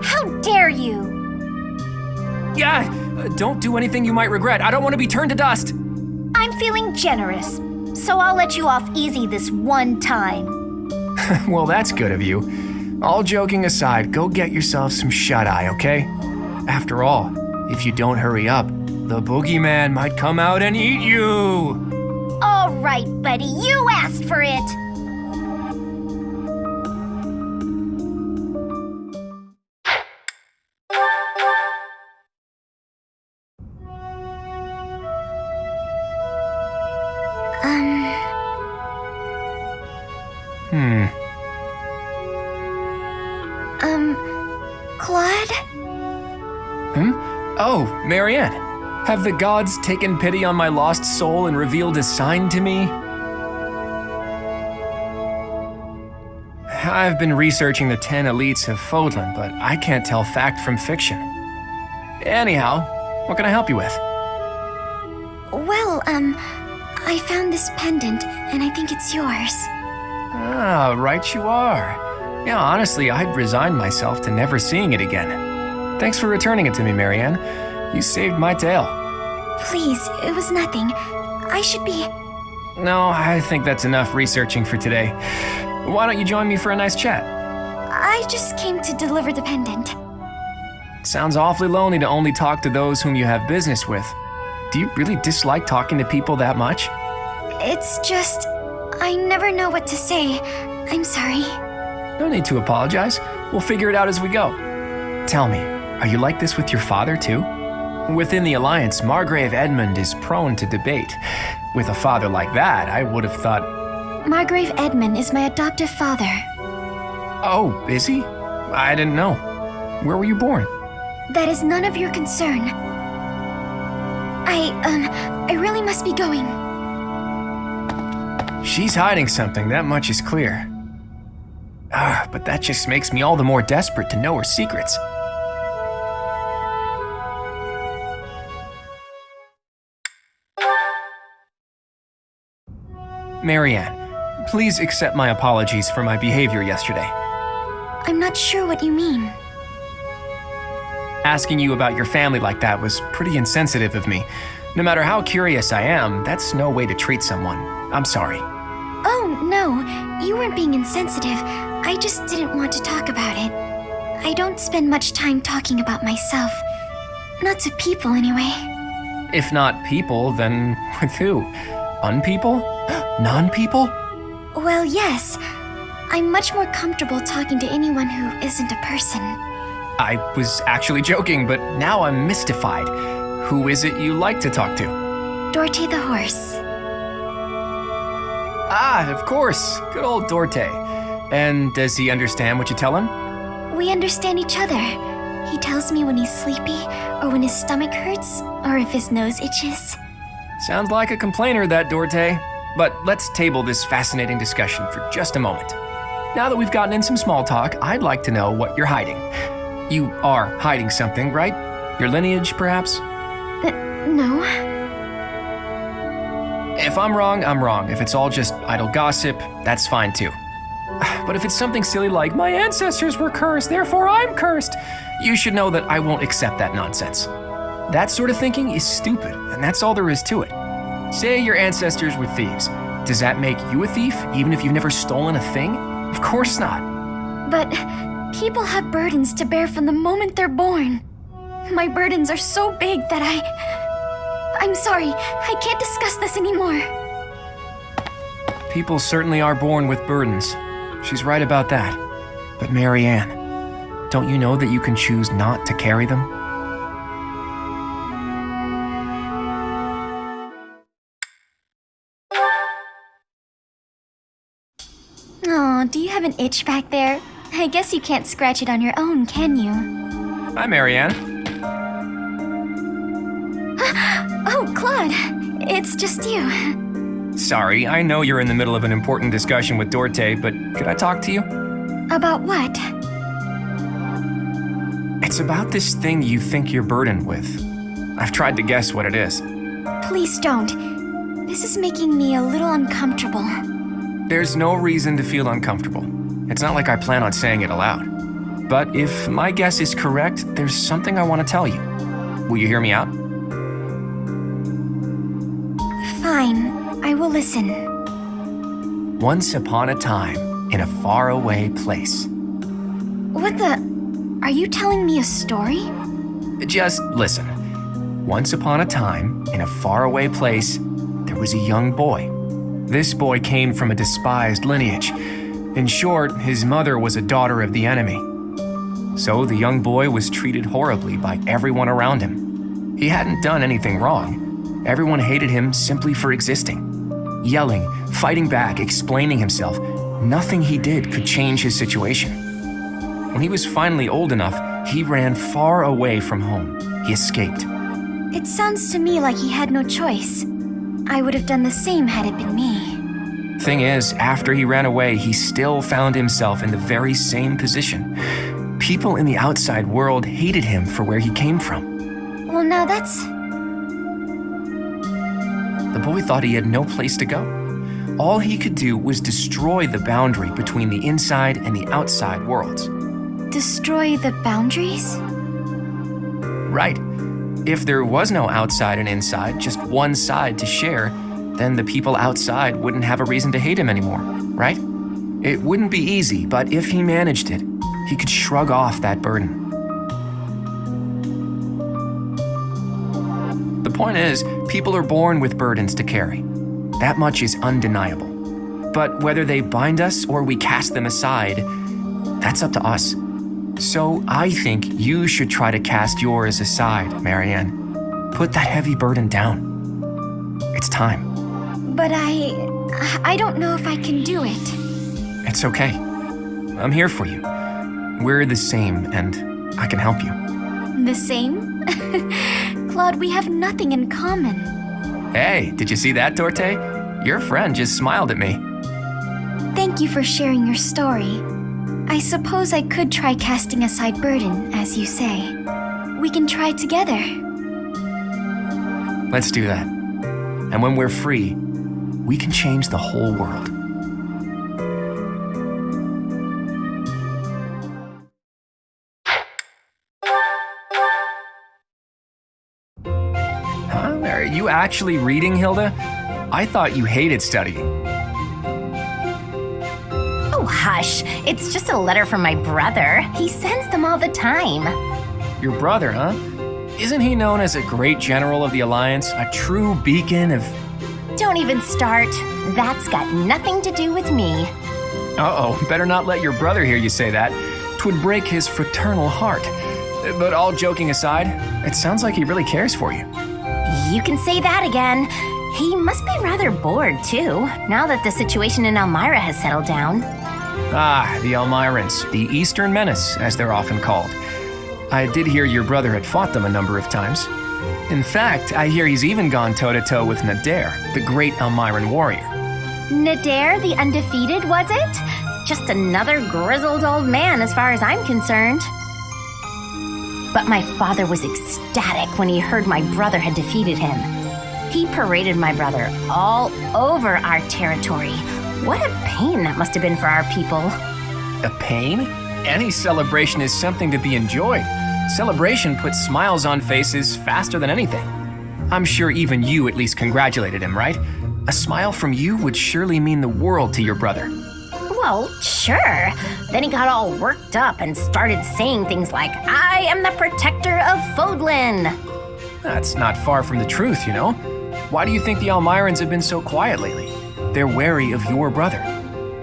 How dare you? Yeah, don't do anything you might regret. I don't want to be turned to dust. I'm feeling generous, so I'll let you off easy this one time. Well, that's good of you. All joking aside, go get yourself some shut-eye, okay? After all, if you don't hurry up, the boogeyman might come out and eat you! All right, buddy, you asked for it! Claude? Oh, Marianne. Have the gods taken pity on my lost soul and revealed a sign to me? I've been researching the 10 elites of Fodlan, but I can't tell fact from fiction. Anyhow, what can I help you with? Well, I found this pendant, and I think it's yours. Ah, right you are. Yeah, honestly, I'd resigned myself to never seeing it again. Thanks for returning it to me, Marianne. You saved my tail. Please, it was nothing. I should be... No, I think that's enough researching for today. Why don't you join me for a nice chat? I just came to deliver the pendant. Sounds awfully lonely to only talk to those whom you have business with. Do you really dislike talking to people that much? It's just... I never know what to say. I'm sorry. No need to apologize. We'll figure it out as we go. Tell me, are you like this with your father too? Within the Alliance, Margrave Edmund is prone to debate. With a father like that, I would have thought... Margrave Edmund is my adoptive father. Oh, is he? I didn't know. Where were you born? That is none of your concern. I really must be going. She's hiding something, that much is clear. But that just makes me all the more desperate to know her secrets. Marianne, please accept my apologies for my behavior yesterday. I'm not sure what you mean. Asking you about your family like that was pretty insensitive of me. No matter how curious I am, that's no way to treat someone. I'm sorry. Oh, no. You weren't being insensitive. I just didn't want to talk about it. I don't spend much time talking about myself. Not to people, anyway. If not people, then with who? Unpeople? Non-people? Well, yes. I'm much more comfortable talking to anyone who isn't a person. I was actually joking, but now I'm mystified. Who is it you like to talk to? Dorte the horse. Ah, of course. Good old Dorte. And does he understand what you tell him? We understand each other. He tells me when he's sleepy, or when his stomach hurts, or if his nose itches. Sounds like a complainer, that Dorte. But let's table this fascinating discussion for just a moment. Now that we've gotten in some small talk, I'd like to know what you're hiding. You are hiding something, right? Your lineage, perhaps? No. If I'm wrong, I'm wrong. If it's all just idle gossip, that's fine too. But if it's something silly like, my ancestors were cursed, therefore I'm cursed, you should know that I won't accept that nonsense. That sort of thinking is stupid, and that's all there is to it. Say your ancestors were thieves. Does that make you a thief, even if you've never stolen a thing? Of course not. But people have burdens to bear from the moment they're born. My burdens are so big that I'm sorry, I can't discuss this anymore. People certainly are born with burdens. She's right about that. But Marianne, don't you know that you can choose not to carry them? Oh, do you have an itch back there? I guess you can't scratch it on your own, can you? Hi, Marianne. Oh, Claude, it's just you. Sorry, I know you're in the middle of an important discussion with Dorte, but could I talk to you? About what? It's about this thing you think you're burdened with. I've tried to guess what it is. Please don't. This is making me a little uncomfortable. There's no reason to feel uncomfortable. It's not like I plan on saying it aloud. But if my guess is correct, there's something I want to tell you. Will you hear me out? Fine, I will listen. Once upon a time, in a faraway place. What the? Are you telling me a story? Just listen. Once upon a time, in a faraway place, there was a young boy. This boy came from a despised lineage. In short, his mother was a daughter of the enemy. So the young boy was treated horribly by everyone around him. He hadn't done anything wrong. Everyone hated him simply for existing. Yelling, fighting back, explaining himself, nothing he did could change his situation. When he was finally old enough, he ran far away from home. He escaped. It sounds to me like he had no choice. I would have done the same had it been me. Thing is, after he ran away, he still found himself in the very same position. People in the outside world hated him for where he came from. Well, now that's... The boy thought he had no place to go. All he could do was destroy the boundary between the inside and the outside worlds. Destroy the boundaries? Right. If there was no outside and inside, just one side to share, then the people outside wouldn't have a reason to hate him anymore, right? It wouldn't be easy, but if he managed it, he could shrug off that burden. The point is, people are born with burdens to carry. That much is undeniable. But whether they bind us or we cast them aside, that's up to us. So I think you should try to cast yours aside, Marianne. Put that heavy burden down. It's time. But I don't know if I can do it. It's okay. I'm here for you. We're the same, and I can help you. The same? Claude, we have nothing in common. Hey, did you see that, Torte? Your friend just smiled at me. Thank you for sharing your story. I suppose I could try casting aside burden, as you say. We can try together. Let's do that. And when we're free, we can change the whole world. Huh? Are you actually reading, Hilda? I thought you hated studying. Oh, hush. It's just a letter from my brother. He sends them all the time. Your brother, huh? Isn't he known as a great general of the Alliance? A true beacon of... Don't even start. That's got nothing to do with me. Uh-oh, better not let your brother hear you say that. 'Twould break his fraternal heart. But all joking aside, it sounds like he really cares for you. You can say that again. He must be rather bored, too, now that the situation in Elmira has settled down. Ah, the Elmirans, the Eastern Menace, as they're often called. I did hear your brother had fought them a number of times. In fact, I hear he's even gone toe-to-toe with Nadir, the great Elmiran warrior. Nadir, the undefeated, was it? Just another grizzled old man as far as I'm concerned. But my father was ecstatic when he heard my brother had defeated him. He paraded my brother all over our territory. What a pain that must have been for our people. A pain? Any celebration is something to be enjoyed. Celebration puts smiles on faces faster than anything. I'm sure even you at least congratulated him, right? A smile from you would surely mean the world to your brother. Well, sure. Then he got all worked up and started saying things like, I am the protector of Fodlan. That's not far from the truth, you know? Why do you think the Elmirans have been so quiet lately? They're wary of your brother.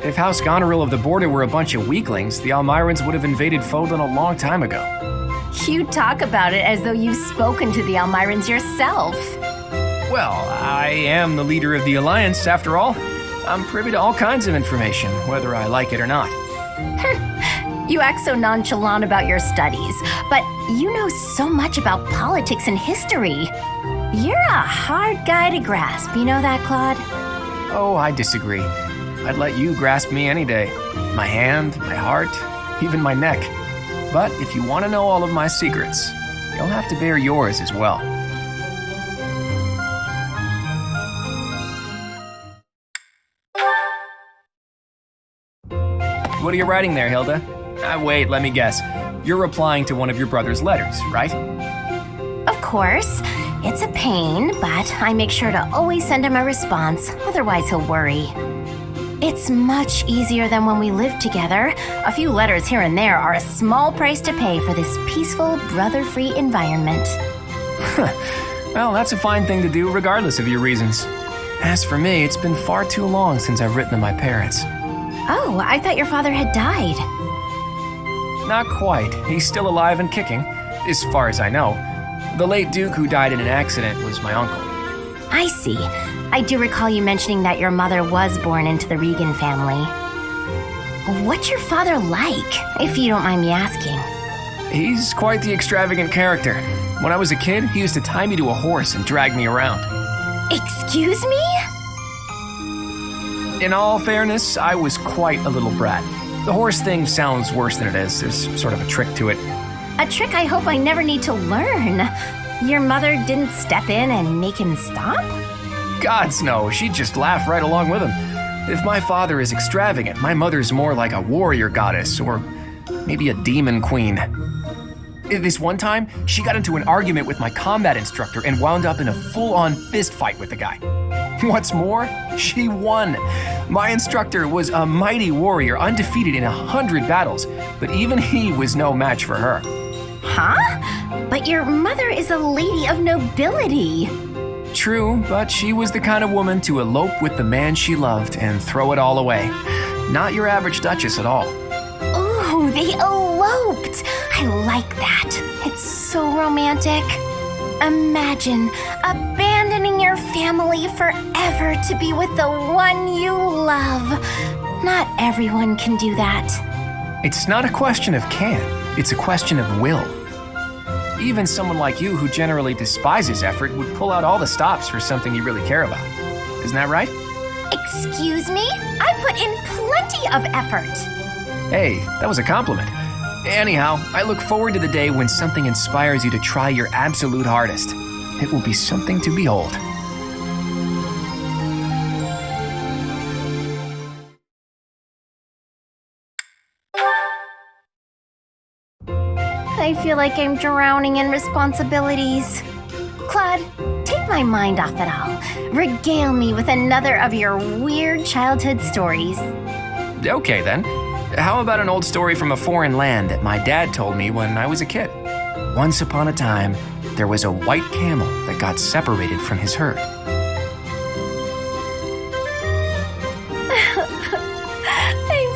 If House Goneril of the Border were a bunch of weaklings, the Elmirans would have invaded Fodlan a long time ago. You talk about it as though you've spoken to the Elmirans yourself. Well, I am the leader of the Alliance, after all. I'm privy to all kinds of information, whether I like it or not. You act so nonchalant about your studies, but you know so much about politics and history. You're a hard guy to grasp, you know that, Claude? Oh, I disagree. I'd let you grasp me any day. My hand, my heart, even my neck. But if you want to know all of my secrets, you'll have to bear yours as well. What are you writing there, Hilda? Wait, let me guess. You're replying to one of your brother's letters, right? Of course. It's a pain, but I make sure to always send him a response, otherwise he'll worry. It's much easier than when we lived together. A few letters here and there are a small price to pay for this peaceful, brother-free environment. Well, that's a fine thing to do regardless of your reasons. As for me, it's been far too long since I've written to my parents. Oh, I thought your father had died. Not quite. He's still alive and kicking, as far as I know. The late Duke who died in an accident was my uncle. I see. I do recall you mentioning that your mother was born into the Regan family. What's your father like, if you don't mind me asking? He's quite the extravagant character. When I was a kid, he used to tie me to a horse and drag me around. Excuse me? In all fairness, I was quite a little brat. The horse thing sounds worse than it is. There's sort of a trick to it. A trick I hope I never need to learn. Your mother didn't step in and make him stop? Gods no, she'd just laugh right along with him. If my father is extravagant, my mother's more like a warrior goddess, or maybe a demon queen. This one time, she got into an argument with my combat instructor and wound up in a full-on fist fight with the guy. What's more, she won. My instructor was a mighty warrior, undefeated in 100 battles, but even he was no match for her. Huh? But your mother is a lady of nobility. True, but she was the kind of woman to elope with the man she loved and throw it all away. Not your average duchess at all. Oh, they eloped. I like that. It's so romantic. Imagine abandoning your family forever to be with the one you love. Not everyone can do that. It's not a question of can, it's a question of will. Even someone like you who generally despises effort would pull out all the stops for something you really care about. Isn't that right? Excuse me? I put in plenty of effort. Hey, that was a compliment. Anyhow, I look forward to the day when something inspires you to try your absolute hardest. It will be something to behold. I feel like I'm drowning in responsibilities. Claude, take my mind off it all. Regale me with another of your weird childhood stories. Okay then. How about an old story from a foreign land that my dad told me when I was a kid? Once upon a time, there was a white camel that got separated from his herd. I'm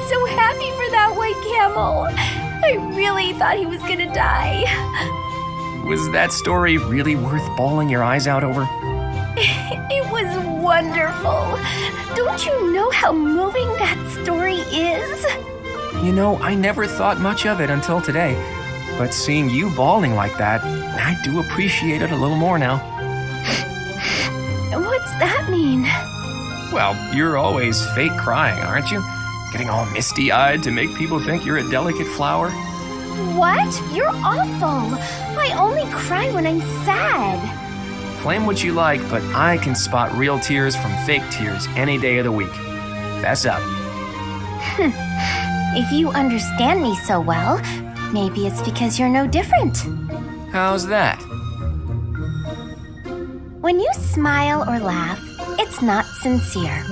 so happy for that white camel. I really thought he was gonna die. Was that story really worth bawling your eyes out over? It was wonderful. Don't you know how moving that story is? You know, I never thought much of it until today. But seeing you bawling like that, I do appreciate it a little more now. What's that mean? Well, you're always fake crying, aren't you? Getting all misty-eyed to make people think you're a delicate flower? What? You're awful. I only cry when I'm sad. Claim what you like, but I can spot real tears from fake tears any day of the week. Fess up. If you understand me so well, maybe it's because you're no different. How's that? When you smile or laugh, it's not sincere.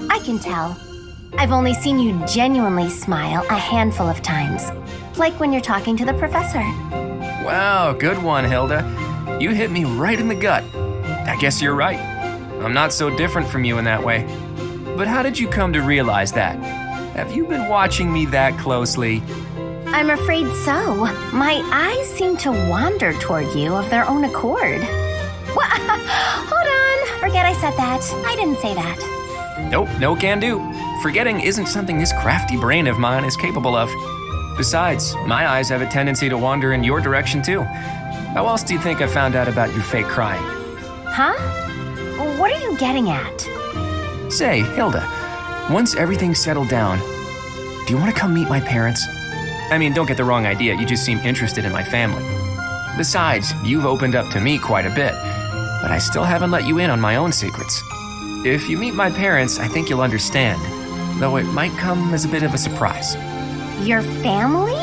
I can tell. I've only seen you genuinely smile a handful of times, like when you're talking to the professor. Wow, good one, Hilda. You hit me right in the gut. I guess you're right. I'm not so different from you in that way. But how did you come to realize that? Have you been watching me that closely? I'm afraid so. My eyes seem to wander toward you of their own accord. Hold on. Forget I said that. I didn't say that. Nope, no can do. Forgetting isn't something this crafty brain of mine is capable of. Besides, my eyes have a tendency to wander in your direction too. How else do you think I found out about your fake crying? Huh? What are you getting at? Say, Hilda, once everything's settled down, do you want to come meet my parents? I mean, don't get the wrong idea, you just seem interested in my family. Besides, you've opened up to me quite a bit, but I still haven't let you in on my own secrets. If you meet my parents, I think you'll understand, though it might come as a bit of a surprise. Your family?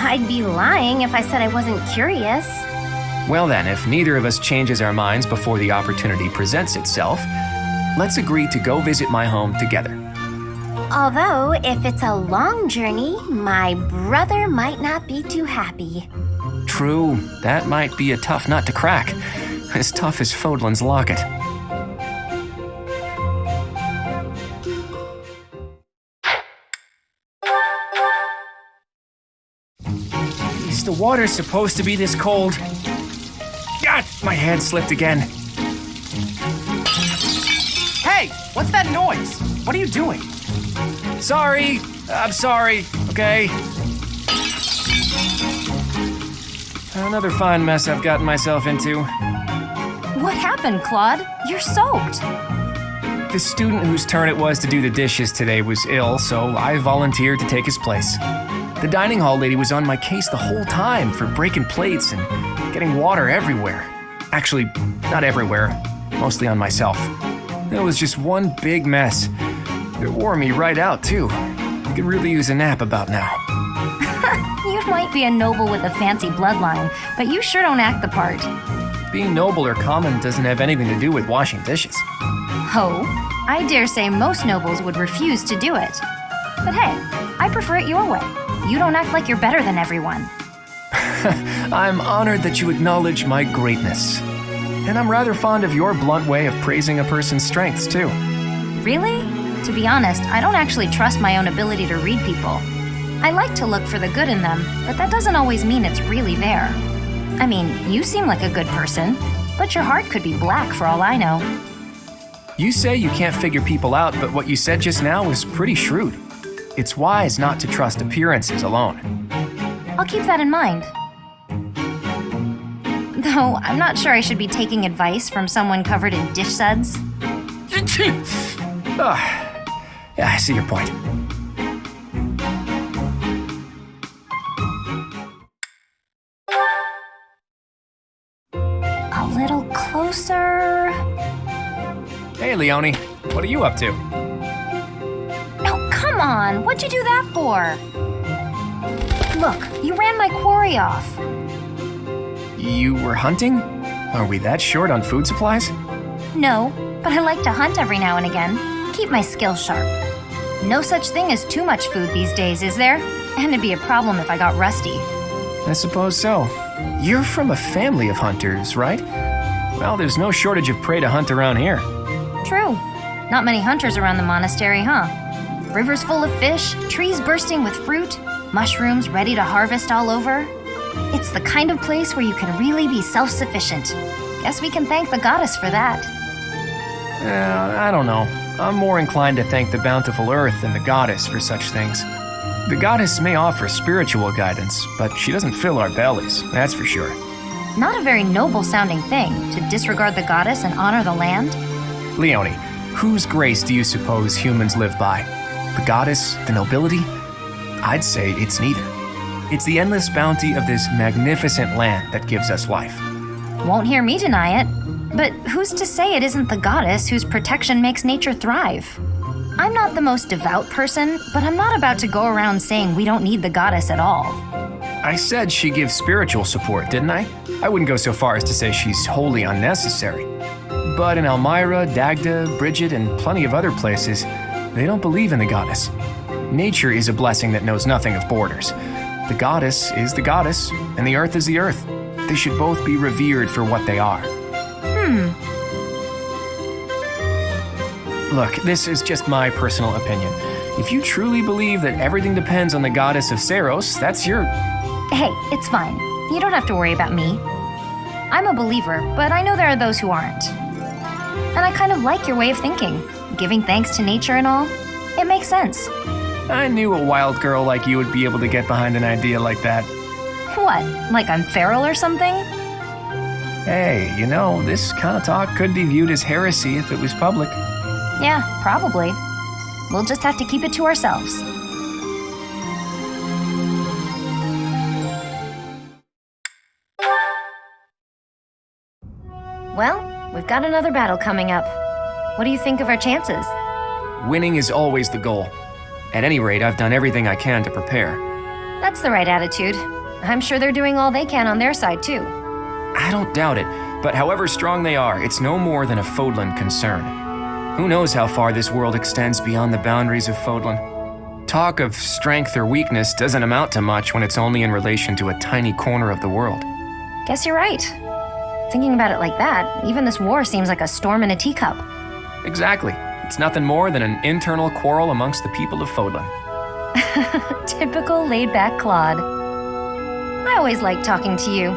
I'd be lying if I said I wasn't curious. Well then, if neither of us changes our minds before the opportunity presents itself, let's agree to go visit my home together. Although, if it's a long journey, my brother might not be too happy. True, that might be a tough nut to crack. As tough as Fodlan's locket. Is the water supposed to be this cold? God, my hand slipped again. Hey, what's that noise? What are you doing? Sorry, I'm sorry, okay? Another fine mess I've gotten myself into. What happened, Claude? You're soaked. The student whose turn it was to do the dishes today was ill, so I volunteered to take his place. The dining hall lady was on my case the whole time for breaking plates and getting water everywhere. Actually, not everywhere, mostly on myself. It was just one big mess. It wore me right out, too. I could really use a nap about now. You might be a noble with a fancy bloodline, but you sure don't act the part. Being noble or common doesn't have anything to do with washing dishes. Ho, I dare say most nobles would refuse to do it. But hey, I prefer it your way. You don't act like you're better than everyone. I'm honored that you acknowledge my greatness. And I'm rather fond of your blunt way of praising a person's strengths, too. Really? To be honest, I don't actually trust my own ability to read people. I like to look for the good in them, but that doesn't always mean it's really there. I mean, you seem like a good person, but your heart could be black for all I know. You say you can't figure people out, but what you said just now was pretty shrewd. It's wise not to trust appearances alone. I'll keep that in mind. Though I'm not sure I should be taking advice from someone covered in dish suds. Yeah, I see your point. A little closer. Hey, Leonie, what are you up to? Oh, come on. What'd you do that for? Look, you ran my quarry off. You were hunting? Are we that short on food supplies? No, but I like to hunt every now and again. Keep my skills sharp. No such thing as too much food these days, is there? And it'd be a problem if I got rusty. I suppose so. You're from a family of hunters, right? Well, there's no shortage of prey to hunt around here. True. Not many hunters around the monastery, huh? Rivers full of fish, trees bursting with fruit, mushrooms ready to harvest all over. It's the kind of place where you can really be self-sufficient. Guess we can thank the goddess for that. I don't know. I'm more inclined to thank the bountiful earth than the goddess for such things. The goddess may offer spiritual guidance, but she doesn't fill our bellies, that's for sure. Not a very noble-sounding thing to disregard the goddess and honor the land. Leonie, whose grace do you suppose humans live by? The goddess, the nobility? I'd say it's neither. It's the endless bounty of this magnificent land that gives us life. Won't hear me deny it. But who's to say it isn't the goddess whose protection makes nature thrive? I'm not the most devout person, but I'm not about to go around saying we don't need the goddess at all. I said she gives spiritual support, didn't I? I wouldn't go so far as to say she's wholly unnecessary. But in Elmira, Dagda, Bridget, and plenty of other places, they don't believe in the goddess. Nature is a blessing that knows nothing of borders. The goddess is the goddess, and the earth is the earth. They should both be revered for what they are. Look, this is just my personal opinion. If you truly believe that everything depends on the goddess of Saros, that's your... Hey, it's fine. You don't have to worry about me. I'm a believer, but I know there are those who aren't. And I kind of like your way of thinking. Giving thanks to nature and all. It makes sense. I knew a wild girl like you would be able to get behind an idea like that. What, like I'm feral or something? Hey, you know, this kind of talk could be viewed as heresy if it was public. Yeah, probably. We'll just have to keep it to ourselves. Well, we've got another battle coming up. What do you think of our chances? Winning is always the goal. At any rate, I've done everything I can to prepare. That's the right attitude. I'm sure they're doing all they can on their side, too. I don't doubt it, but however strong they are, it's no more than a Fodlan concern. Who knows how far this world extends beyond the boundaries of Fodlan? Talk of strength or weakness doesn't amount to much when it's only in relation to a tiny corner of the world. Guess you're right. Thinking about it like that, even this war seems like a storm in a teacup. Exactly. It's nothing more than an internal quarrel amongst the people of Fodlan. Typical laid-back Claude. I always like talking to you.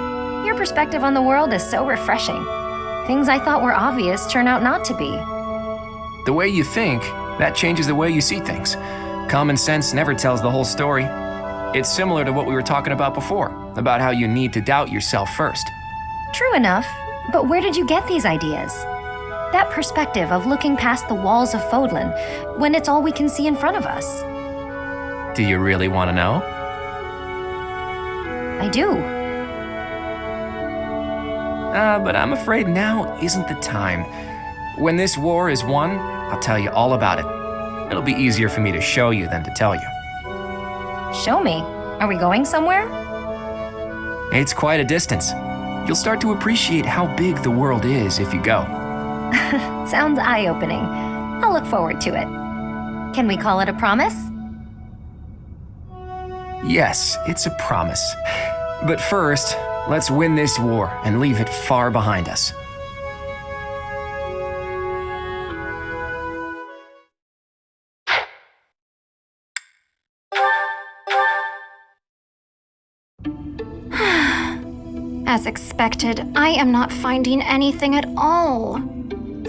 Your perspective on the world is so refreshing. Things I thought were obvious turn out not to be. The way you think, that changes the way you see things. Common sense never tells the whole story. It's similar to what we were talking about before, about how you need to doubt yourself first. True enough, but where did you get these ideas? That perspective of looking past the walls of Fodlan when it's all we can see in front of us. Do you really want to know? I do. But I'm afraid now isn't the time. When this war is won, I'll tell you all about it. It'll be easier for me to show you than to tell you. Show me. Are we going somewhere? It's quite a distance. You'll start to appreciate how big the world is if you go. Sounds eye-opening. I'll look forward to it. Can we call it a promise? Yes, it's a promise. But first, let's win this war and leave it far behind us. As expected, I am not finding anything at all.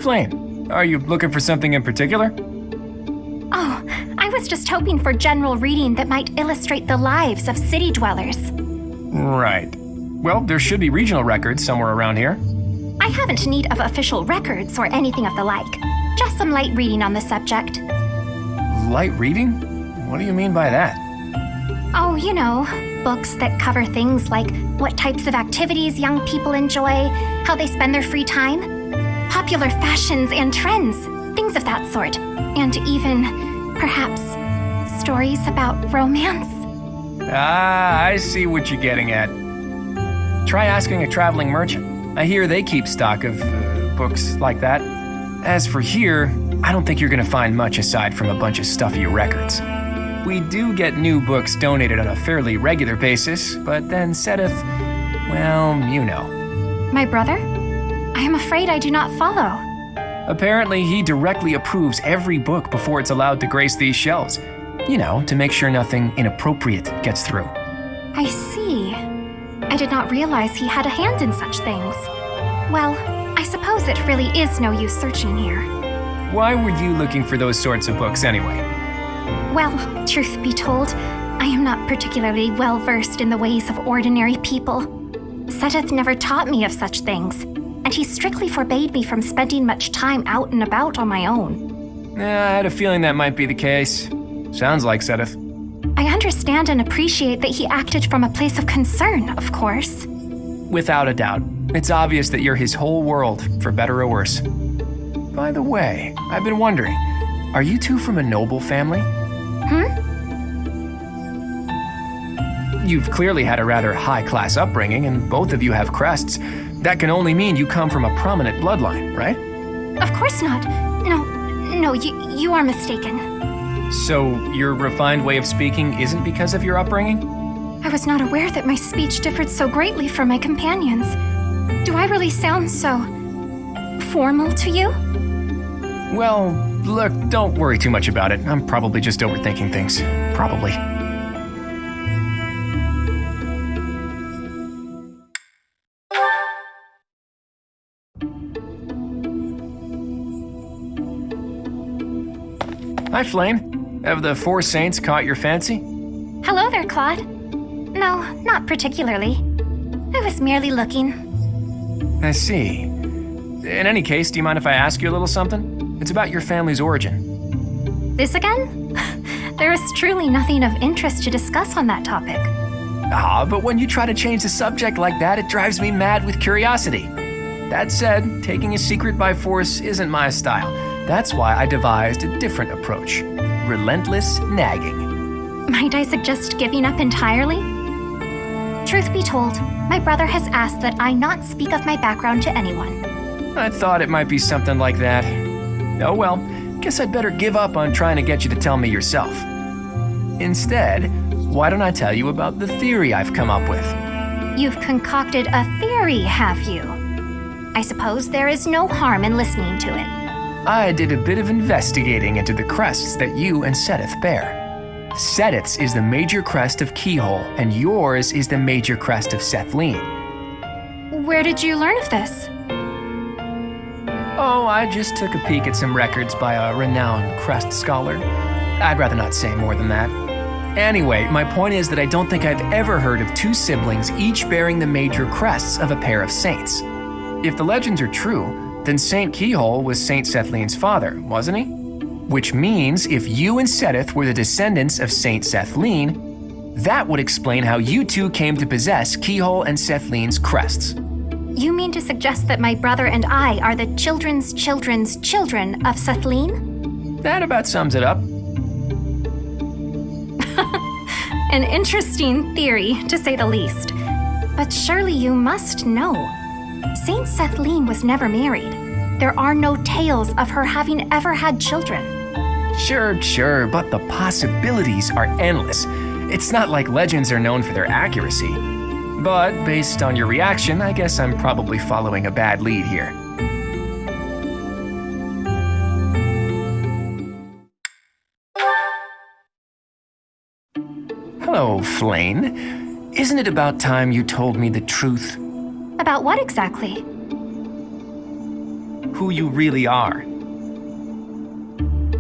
Flame, are you looking for something in particular? Oh, I was just hoping for general reading that might illustrate the lives of city dwellers. Right. Well, there should be regional records somewhere around here. I haven't need of official records or anything of the like. Just some light reading on the subject. Light reading? What do you mean by that? Oh, you know, books that cover things like what types of activities young people enjoy, how they spend their free time, popular fashions and trends, things of that sort. And even, perhaps, stories about romance. Ah, I see what you're getting at. Try asking a traveling merchant. I hear they keep stock of books like that. As for here, I don't think you're gonna find much aside from a bunch of stuffy records. We do get new books donated on a fairly regular basis, but then Sedith, well, you know. My brother? I am afraid I do not follow. Apparently, he directly approves every book before it's allowed to grace these shelves. You know, to make sure nothing inappropriate gets through. I see. I did not realize he had a hand in such things. Well, I suppose it really is no use searching here. Why were you looking for those sorts of books anyway? Well, truth be told, I am not particularly well versed in the ways of ordinary people. Sedith never taught me of such things, and he strictly forbade me from spending much time out and about on my own. I had a feeling that might be the case. Sounds like Sedith. I understand and appreciate that he acted from a place of concern, of course. Without a doubt. It's obvious that you're his whole world, for better or worse. By the way, I've been wondering, are you two from a noble family? You've clearly had a rather high-class upbringing, and both of you have crests. That can only mean you come from a prominent bloodline, right? Of course not. No, you are mistaken. So, your refined way of speaking isn't because of your upbringing? I was not aware that my speech differed so greatly from my companions. Do I really sound so formal to you? Well, look, don't worry too much about it. I'm probably just overthinking things. Probably. Hi, Flame. Have the four saints caught your fancy? Hello there, Claude. No, not particularly. I was merely looking. I see. In any case, do you mind if I ask you a little something? It's about your family's origin. This again? There is truly nothing of interest to discuss on that topic. But when you try to change the subject like that, it drives me mad with curiosity. That said, taking a secret by force isn't my style. That's why I devised a different approach. Relentless nagging. Might I suggest giving up entirely? Truth be told, my brother has asked that I not speak of my background to anyone. I thought it might be something like that. Oh well, guess I'd better give up on trying to get you to tell me yourself. Instead, why don't I tell you about the theory I've come up with? You've concocted a theory, have you? I suppose there is no harm in listening to it. I did a bit of investigating into the crests that you and Sedith bear. Sedith's is the major crest of Keyhole, and yours is the major crest of Sethleen. Where did you learn of this? Oh, I just took a peek at some records by a renowned crest scholar. I'd rather not say more than that. Anyway, my point is that I don't think I've ever heard of two siblings each bearing the major crests of a pair of saints. If the legends are true, then Saint Keyhole was Saint Sethleen's father, wasn't he? Which means if you and Sedith were the descendants of Saint Sethleen, that would explain how you two came to possess Keyhole and Sethleen's crests. You mean to suggest that my brother and I are the children's children of Sethleen? That about sums it up. An interesting theory, to say the least. But surely you must know. Saint Sethleen was never married. There are no tales of her having ever had children. Sure, but the possibilities are endless. It's not like legends are known for their accuracy. But based on your reaction, I guess I'm probably following a bad lead here. Hello, Flame. Isn't it about time you told me the truth? About what exactly? Who you really are.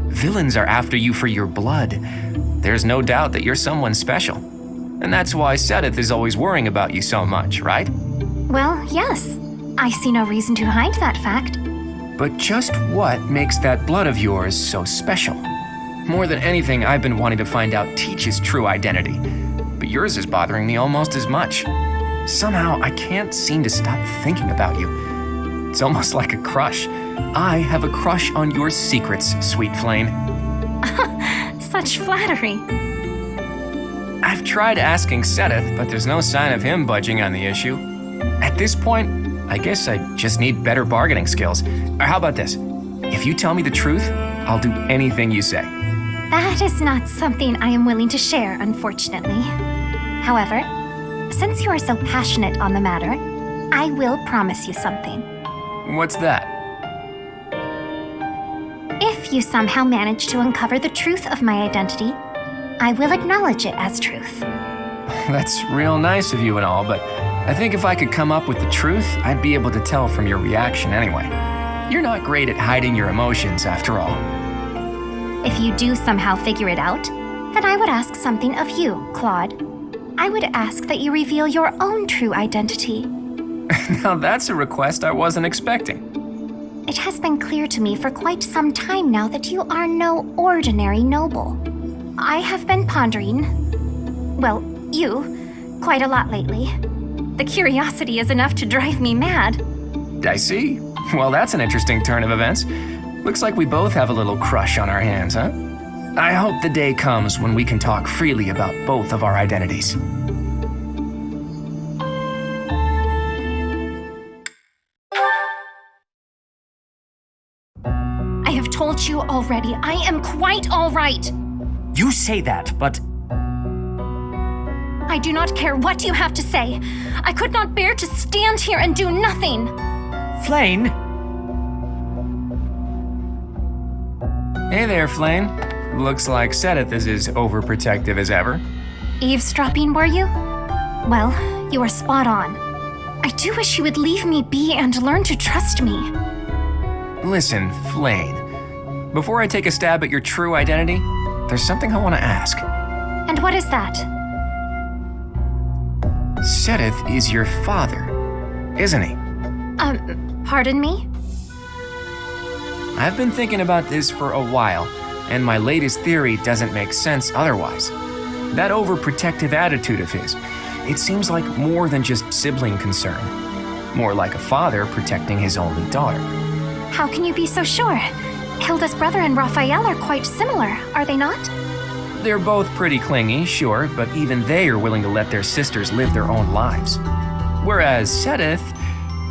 Villains are after you for your blood. There's no doubt that you're someone special. And that's why Sedith is always worrying about you so much, right? Well, yes. I see no reason to hide that fact. But just what makes that blood of yours so special? More than anything, I've been wanting to find out Teach's true identity. But yours is bothering me almost as much. Somehow, I can't seem to stop thinking about you. It's almost like a crush. I have a crush on your secrets, sweet flame. Such flattery. I've tried asking Sedith, but there's no sign of him budging on the issue. At this point, I guess I just need better bargaining skills. Or how about this? If you tell me the truth, I'll do anything you say. That is not something I am willing to share, unfortunately. However, since you are so passionate on the matter, I will promise you something. What's that? If you somehow manage to uncover the truth of my identity, I will acknowledge it as truth. That's real nice of you and all, but I think if I could come up with the truth, I'd be able to tell from your reaction anyway. You're not great at hiding your emotions, after all. If you do somehow figure it out, then I would ask something of you, Claude. I would ask that you reveal your own true identity. Now that's a request I wasn't expecting. It has been clear to me for quite some time now that you are no ordinary noble. I have been pondering, well, you, quite a lot lately. The curiosity is enough to drive me mad. I see. Well, that's an interesting turn of events. Looks like we both have a little crush on our hands, huh? I hope the day comes when we can talk freely about both of our identities. I have told you already, I am quite all right. You say that, but I do not care what you have to say. I could not bear to stand here and do nothing. Flame? Hey there, Flame. Looks like Sedith is as overprotective as ever. Eavesdropping, were you? Well, you are spot on. I do wish you would leave me be and learn to trust me. Listen, Flame. Before I take a stab at your true identity, there's something I want to ask. And what is that? Sedith is your father, isn't he? Pardon me? I've been thinking about this for a while, and my latest theory doesn't make sense otherwise. That overprotective attitude of his, it seems like more than just sibling concern. More like a father protecting his only daughter. How can you be so sure? Hilda's brother and Raphel are quite similar, are they not? They're both pretty clingy, sure, but even they are willing to let their sisters live their own lives. Whereas Sedith,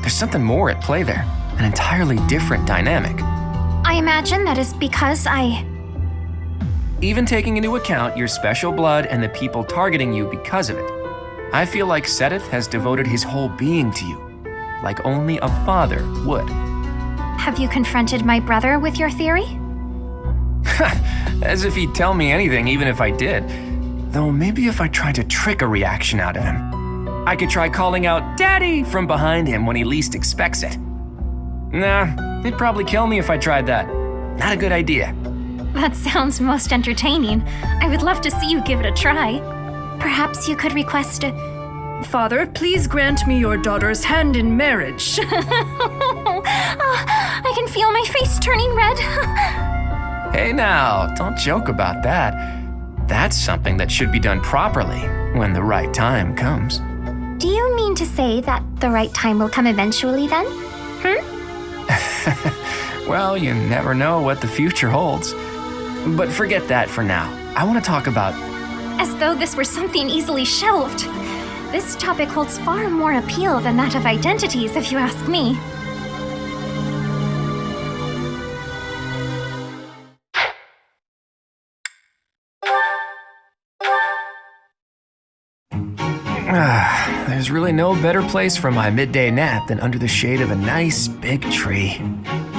there's something more at play there, an entirely different dynamic. I imagine that is because Even taking into account your special blood and the people targeting you because of it, I feel like Sedith has devoted his whole being to you, like only a father would. Have you confronted my brother with your theory? As if he'd tell me anything, even if I did. Though maybe if I tried to trick a reaction out of him. I could try calling out, "Daddy!" from behind him when he least expects it. Nah, he'd probably kill me if I tried that. Not a good idea. That sounds most entertaining. I would love to see you give it a try. Perhaps you could request Father, please grant me your daughter's hand in marriage. I can feel my face turning red. Hey now, don't joke about that. That's something that should be done properly when the right time comes. Do you mean to say that the right time will come eventually then? Well, you never know what the future holds. But forget that for now. I want to talk about... As though this were something easily shelved. This topic holds far more appeal than that of identities, if you ask me. There's really no better place for my midday nap than under the shade of a nice big tree.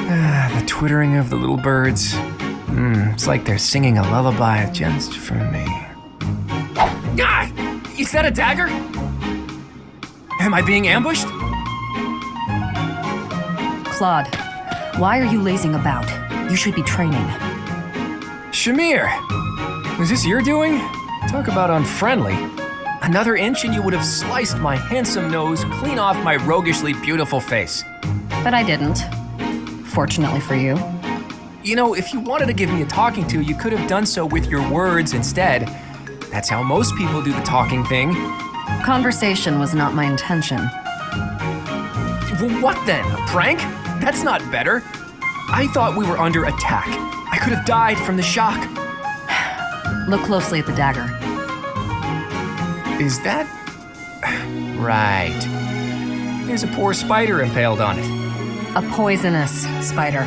The twittering of the little birds. It's like they're singing a lullaby just for me. Ah! Is that a dagger? Am I being ambushed? Claude, why are you lazing about? You should be training. Shamir! Was this your doing? Talk about unfriendly. Another inch and you would have sliced my handsome nose clean off my roguishly beautiful face. But I didn't. Fortunately for you. You know, if you wanted to give me a talking to, you could have done so with your words instead. That's how most people do the talking thing. Conversation was not my intention. Well, what then? A prank? That's not better. I thought we were under attack. I could have died from the shock. Look closely at the dagger. Is that... Right. There's a poor spider impaled on it. A poisonous spider.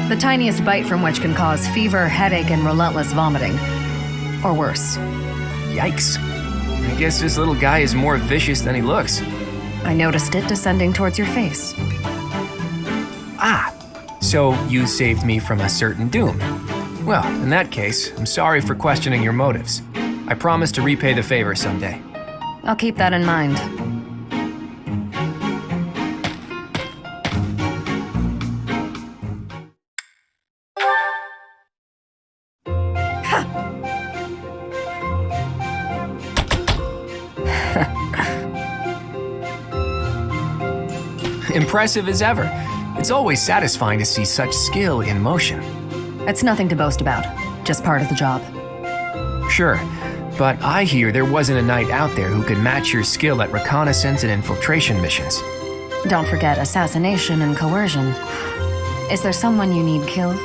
The tiniest bite from which can cause fever, headache, and relentless vomiting. Or worse. Yikes. I guess this little guy is more vicious than he looks. I noticed it descending towards your face. Ah, so you saved me from a certain doom. Well, in that case, I'm sorry for questioning your motives. I promise to repay the favor someday. I'll keep that in mind. Impressive as ever. It's always satisfying to see such skill in motion. It's nothing to boast about, just part of the job. Sure, but I hear there wasn't a knight out there who could match your skill at reconnaissance and infiltration missions. Don't forget assassination and coercion. Is there someone you need killed?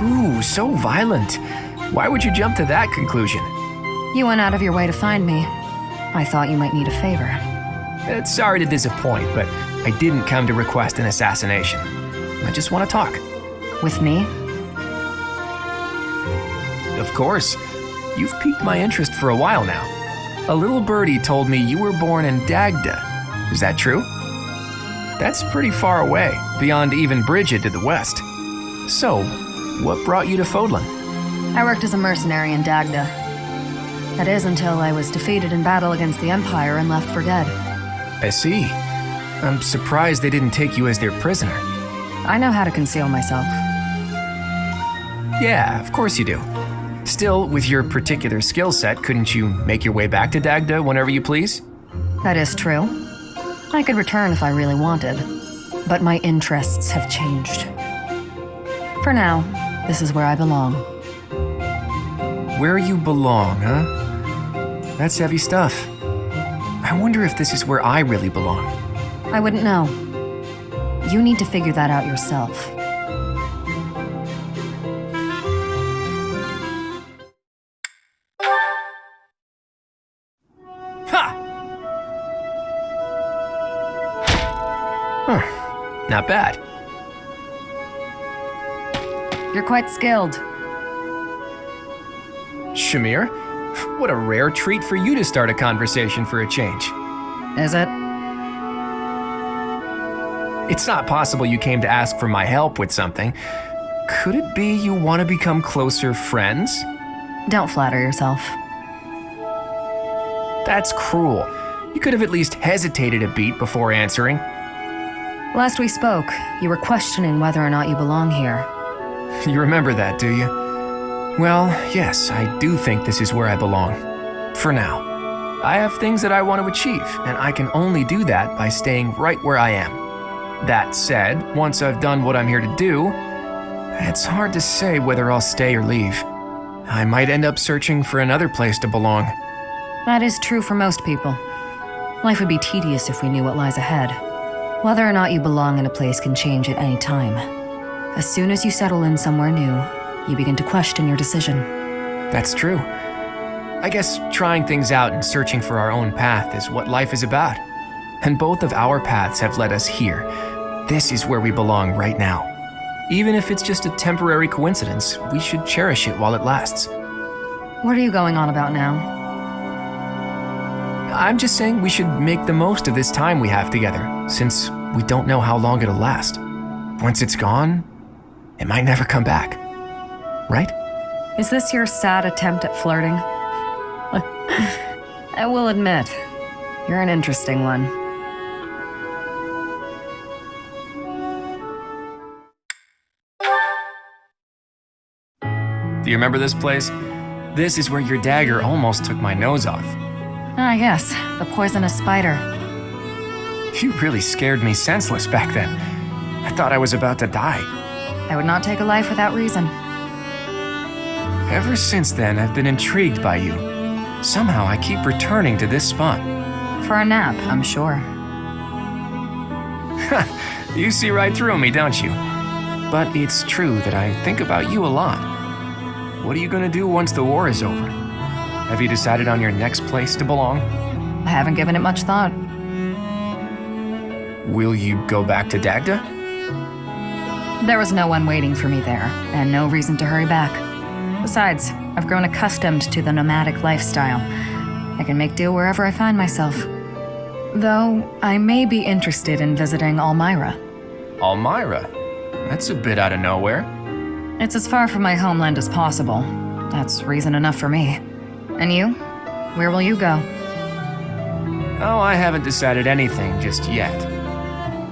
Ooh, so violent. Why would you jump to that conclusion? You went out of your way to find me. I thought you might need a favor. Sorry to disappoint, but I didn't come to request an assassination. I just want to talk. With me? Of course. You've piqued my interest for a while now. A little birdie told me you were born in Dagda. Is that true? That's pretty far away, beyond even Brigid to the west. So, what brought you to Fodlan? I worked as a mercenary in Dagda. That is until I was defeated in battle against the Empire and left for dead. I see. I'm surprised they didn't take you as their prisoner. I know how to conceal myself. Yeah, of course you do. Still, with your particular skill set, couldn't you make your way back to Dagda whenever you please? That is true. I could return if I really wanted, but my interests have changed. For now, this is where I belong. Where you belong, huh? That's heavy stuff. I wonder if this is where I really belong. I wouldn't know. You need to figure that out yourself. Not bad. You're quite skilled. Shamir, what a rare treat for you to start a conversation for a change. Is it? It's not possible you came to ask for my help with something. Could it be you want to become closer friends? Don't flatter yourself. That's cruel. You could have at least hesitated a beat before answering. Last we spoke, you were questioning whether or not you belong here. You remember that, do you? Well, yes, I do think this is where I belong. For now. I have things that I want to achieve, and I can only do that by staying right where I am. That said, once I've done what I'm here to do, it's hard to say whether I'll stay or leave. I might end up searching for another place to belong. That is true for most people. Life would be tedious if we knew what lies ahead. Whether or not you belong in a place can change at any time. As soon as you settle in somewhere new, you begin to question your decision. That's true. I guess trying things out and searching for our own path is what life is about. And both of our paths have led us here. This is where we belong right now. Even if it's just a temporary coincidence, we should cherish it while it lasts. What are you going on about now? I'm just saying we should make the most of this time we have together, since we don't know how long it'll last. Once it's gone, it might never come back. Right? Is this your sad attempt at flirting? I will admit, you're an interesting one. Do you remember this place? This is where your dagger almost took my nose off. Ah, yes, the poisonous spider. You really scared me senseless back then. I thought I was about to die. I would not take a life without reason. Ever since then, I've been intrigued by you. Somehow I keep returning to this spot. For a nap, I'm sure. You see right through me, don't you? But it's true that I think about you a lot. What are you gonna do once the war is over? Have you decided on your next place to belong? I haven't given it much thought. Will you go back to Dagda? There was no one waiting for me there, and no reason to hurry back. Besides, I've grown accustomed to the nomadic lifestyle. I can make do wherever I find myself. Though, I may be interested in visiting Elmira. Elmira? That's a bit out of nowhere. It's as far from my homeland as possible. That's reason enough for me. And you? Where will you go? Oh, I haven't decided anything just yet.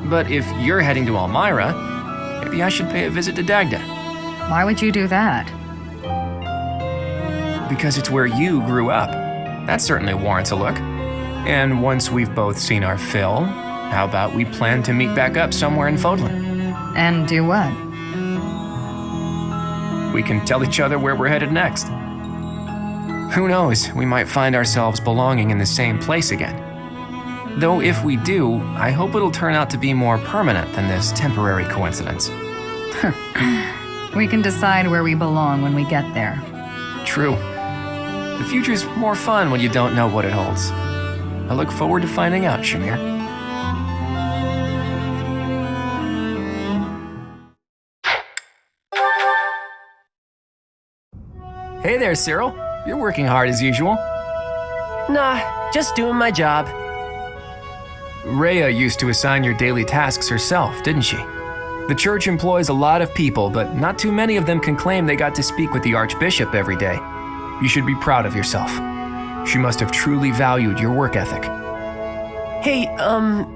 But if you're heading to Elmira, maybe I should pay a visit to Dagda. Why would you do that? Because it's where you grew up. That certainly warrants a look. And once we've both seen our fill, how about we plan to meet back up somewhere in Fodlan? And do what? We can tell each other where we're headed next. Who knows, we might find ourselves belonging in the same place again. Though if we do, I hope it'll turn out to be more permanent than this temporary coincidence. We can decide where we belong when we get there. True. The future's more fun when you don't know what it holds. I look forward to finding out, Shamir. Hey there, Cyril. You're working hard as usual. Nah, just doing my job. Rhea used to assign your daily tasks herself, didn't she? The church employs a lot of people, but not too many of them can claim they got to speak with the Archbishop every day. You should be proud of yourself. She must have truly valued your work ethic. Hey,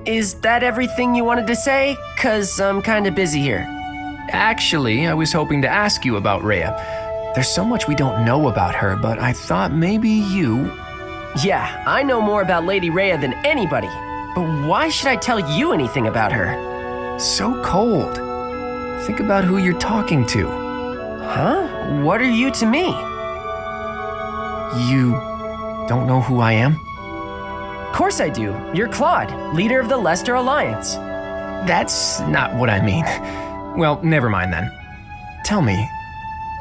is that everything you wanted to say? 'Cause I'm kinda busy here. Actually, I was hoping to ask you about Rhea. There's so much we don't know about her, but I thought maybe you... Yeah, I know more about Lady Rhea than anybody. But why should I tell you anything about her? So cold. Think about who you're talking to. Huh? What are you to me? You don't know who I am? Of course I do. You're Claude, leader of the Leicester Alliance. That's not what I mean. Well, never mind then. Tell me,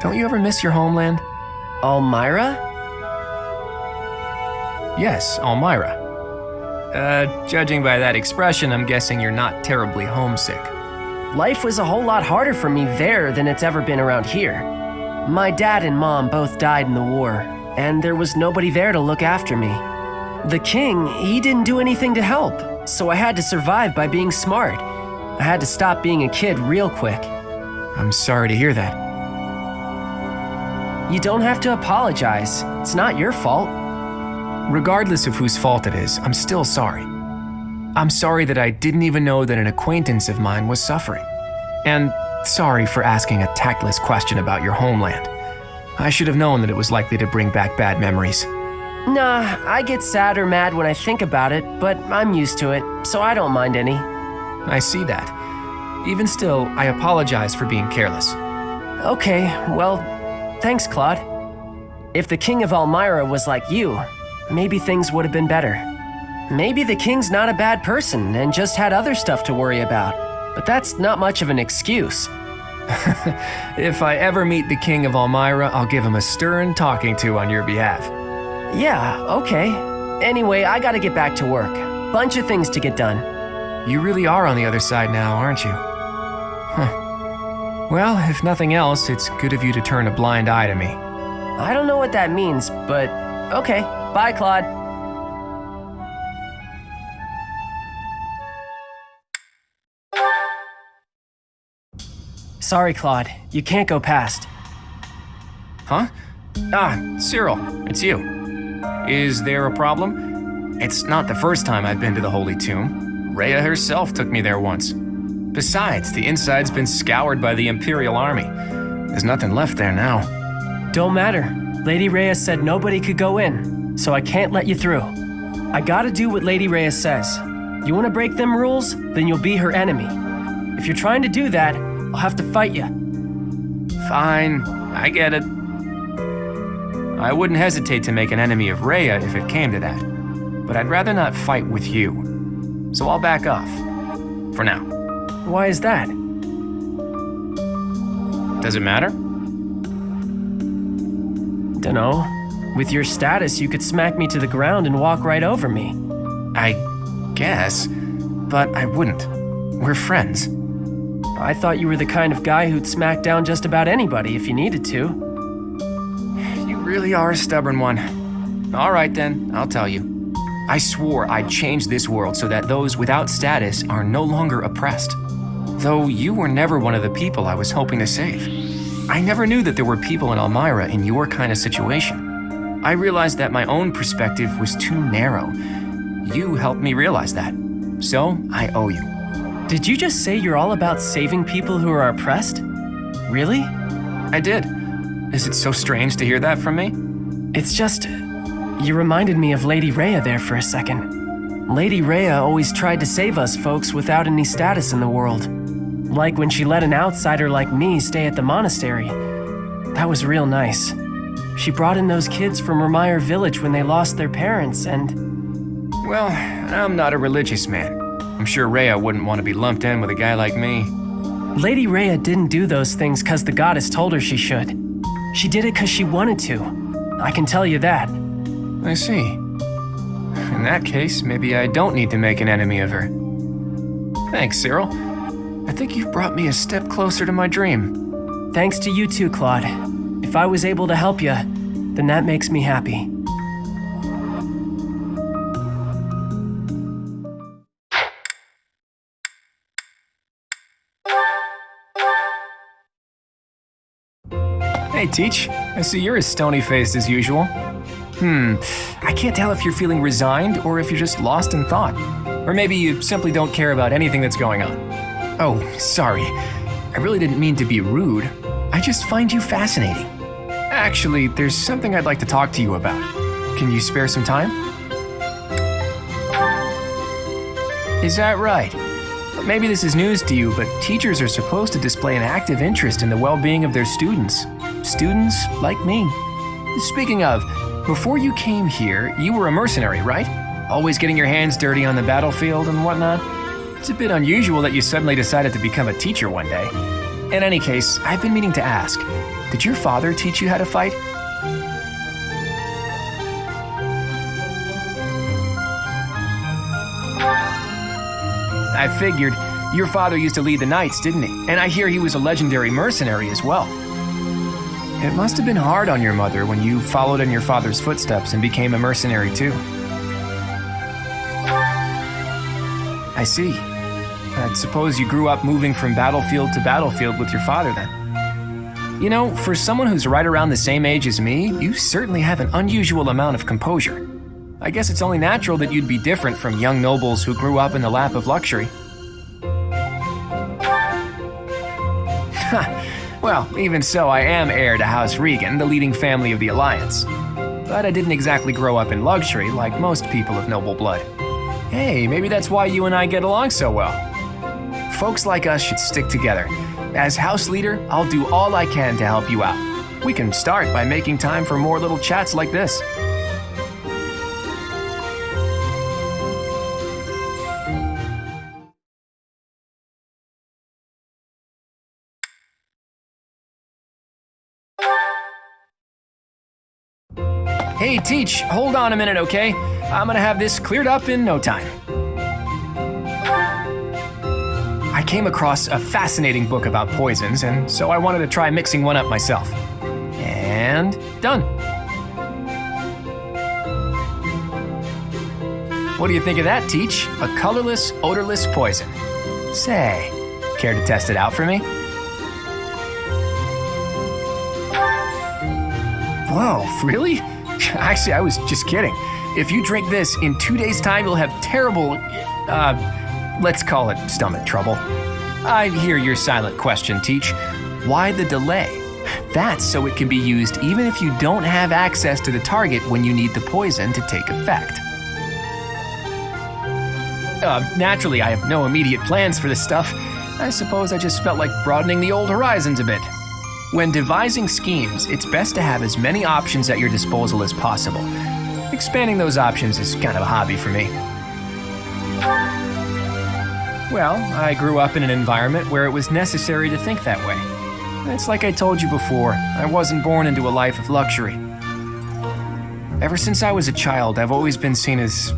don't you ever miss your homeland? Elmira? Yes, Elmira. Judging by that expression, I'm guessing you're not terribly homesick. Life was a whole lot harder for me there than it's ever been around here. My dad and mom both died in the war, and there was nobody there to look after me. The king, he didn't do anything to help, so I had to survive by being smart. I had to stop being a kid real quick. I'm sorry to hear that. You don't have to apologize. It's not your fault. Regardless of whose fault it is, I'm still sorry. I'm sorry that I didn't even know that an acquaintance of mine was suffering. And sorry for asking a tactless question about your homeland. I should have known that it was likely to bring back bad memories. Nah, I get sad or mad when I think about it, but I'm used to it, so I don't mind any. I see that. Even still, I apologize for being careless. Okay, well, thanks, Claude. If the king of Elmira was like you, maybe things would have been better. Maybe the king's not a bad person and just had other stuff to worry about, but that's not much of an excuse. If I ever meet the king of Elmira, I'll give him a stern talking to on your behalf. Yeah, okay. Anyway, I gotta get back to work. Bunch of things to get done. You really are on the other side now, aren't you? Huh. Well, if nothing else, it's good of you to turn a blind eye to me. I don't know what that means, but okay. Bye, Claude. Sorry, Claude. You can't go past. Huh? Ah, Cyril, it's you. Is there a problem? It's not the first time I've been to the Holy Tomb. Rhea herself took me there once. Besides, the inside's been scoured by the Imperial Army. There's nothing left there now. Don't matter. Lady Rhea said nobody could go in, so I can't let you through. I gotta do what Lady Rhea says. You wanna break them rules? Then you'll be her enemy. If you're trying to do that, I'll have to fight you. Fine, I get it. I wouldn't hesitate to make an enemy of Rhea if it came to that, but I'd rather not fight with you. So I'll back off. For now. Why is that? Does it matter? Dunno. With your status, you could smack me to the ground and walk right over me. I guess, but I wouldn't. We're friends. I thought you were the kind of guy who'd smack down just about anybody if you needed to. You really are a stubborn one. All right then, I'll tell you. I swore I'd change this world so that those without status are no longer oppressed. Though you were never one of the people I was hoping to save. I never knew that there were people in Elmira in your kind of situation. I realized that my own perspective was too narrow. You helped me realize that. So, I owe you. Did you just say you're all about saving people who are oppressed? Really? I did. Is it so strange to hear that from me? It's just, you reminded me of Lady Rhea there for a second. Lady Rhea always tried to save us folks without any status in the world. Like when she let an outsider like me stay at the monastery. That was real nice. She brought in those kids from Ermire village when they lost their parents and... Well, I'm not a religious man. I'm sure Rhea wouldn't want to be lumped in with a guy like me. Lady Rhea didn't do those things because the goddess told her she should. She did it because she wanted to. I can tell you that. I see. In that case, maybe I don't need to make an enemy of her. Thanks, Cyril. I think you've brought me a step closer to my dream. Thanks to you too, Claude. If I was able to help you, then that makes me happy. Hey, Teach. I see you're as stony-faced as usual. I can't tell if you're feeling resigned or if you're just lost in thought. Or maybe you simply don't care about anything that's going on. Oh, sorry. I really didn't mean to be rude. I just find you fascinating. Actually, there's something I'd like to talk to you about. Can you spare some time? Is that right? Maybe this is news to you, but teachers are supposed to display an active interest in the well-being of their students. Students like me. Speaking of, before you came here, you were a mercenary, right? Always getting your hands dirty on the battlefield and whatnot? It's a bit unusual that you suddenly decided to become a teacher one day. In any case, I've been meaning to ask, did your father teach you how to fight? I figured. Your father used to lead the knights, didn't he? And I hear he was a legendary mercenary as well. It must have been hard on your mother when you followed in your father's footsteps and became a mercenary too. I see. I suppose you grew up moving from battlefield to battlefield with your father then. You know, for someone who's right around the same age as me, you certainly have an unusual amount of composure. I guess it's only natural that you'd be different from young nobles who grew up in the lap of luxury. Well, even so, I am heir to House Regan, the leading family of the Alliance. But I didn't exactly grow up in luxury like most people of noble blood. Hey, maybe that's why you and I get along so well. Folks like us should stick together. As house leader, I'll do all I can to help you out. We can start by making time for more little chats like this. Hey, Teach, hold on a minute, okay? I'm gonna have this cleared up in no time. I came across a fascinating book about poisons, and so I wanted to try mixing one up myself. And done. What do you think of that, Teach? A colorless, odorless poison. Say, care to test it out for me? Whoa, really? Actually, I was just kidding. If you drink this, in 2 days' time, you'll have terrible, let's call it stomach trouble. I hear your silent question, Teach. Why the delay? That's so it can be used even if you don't have access to the target when you need the poison to take effect. Naturally, I have no immediate plans for this stuff. I suppose I just felt like broadening the old horizons a bit. When devising schemes, it's best to have as many options at your disposal as possible. Expanding those options is kind of a hobby for me. Well, I grew up in an environment where it was necessary to think that way. It's like I told you before, I wasn't born into a life of luxury. Ever since I was a child, I've always been seen as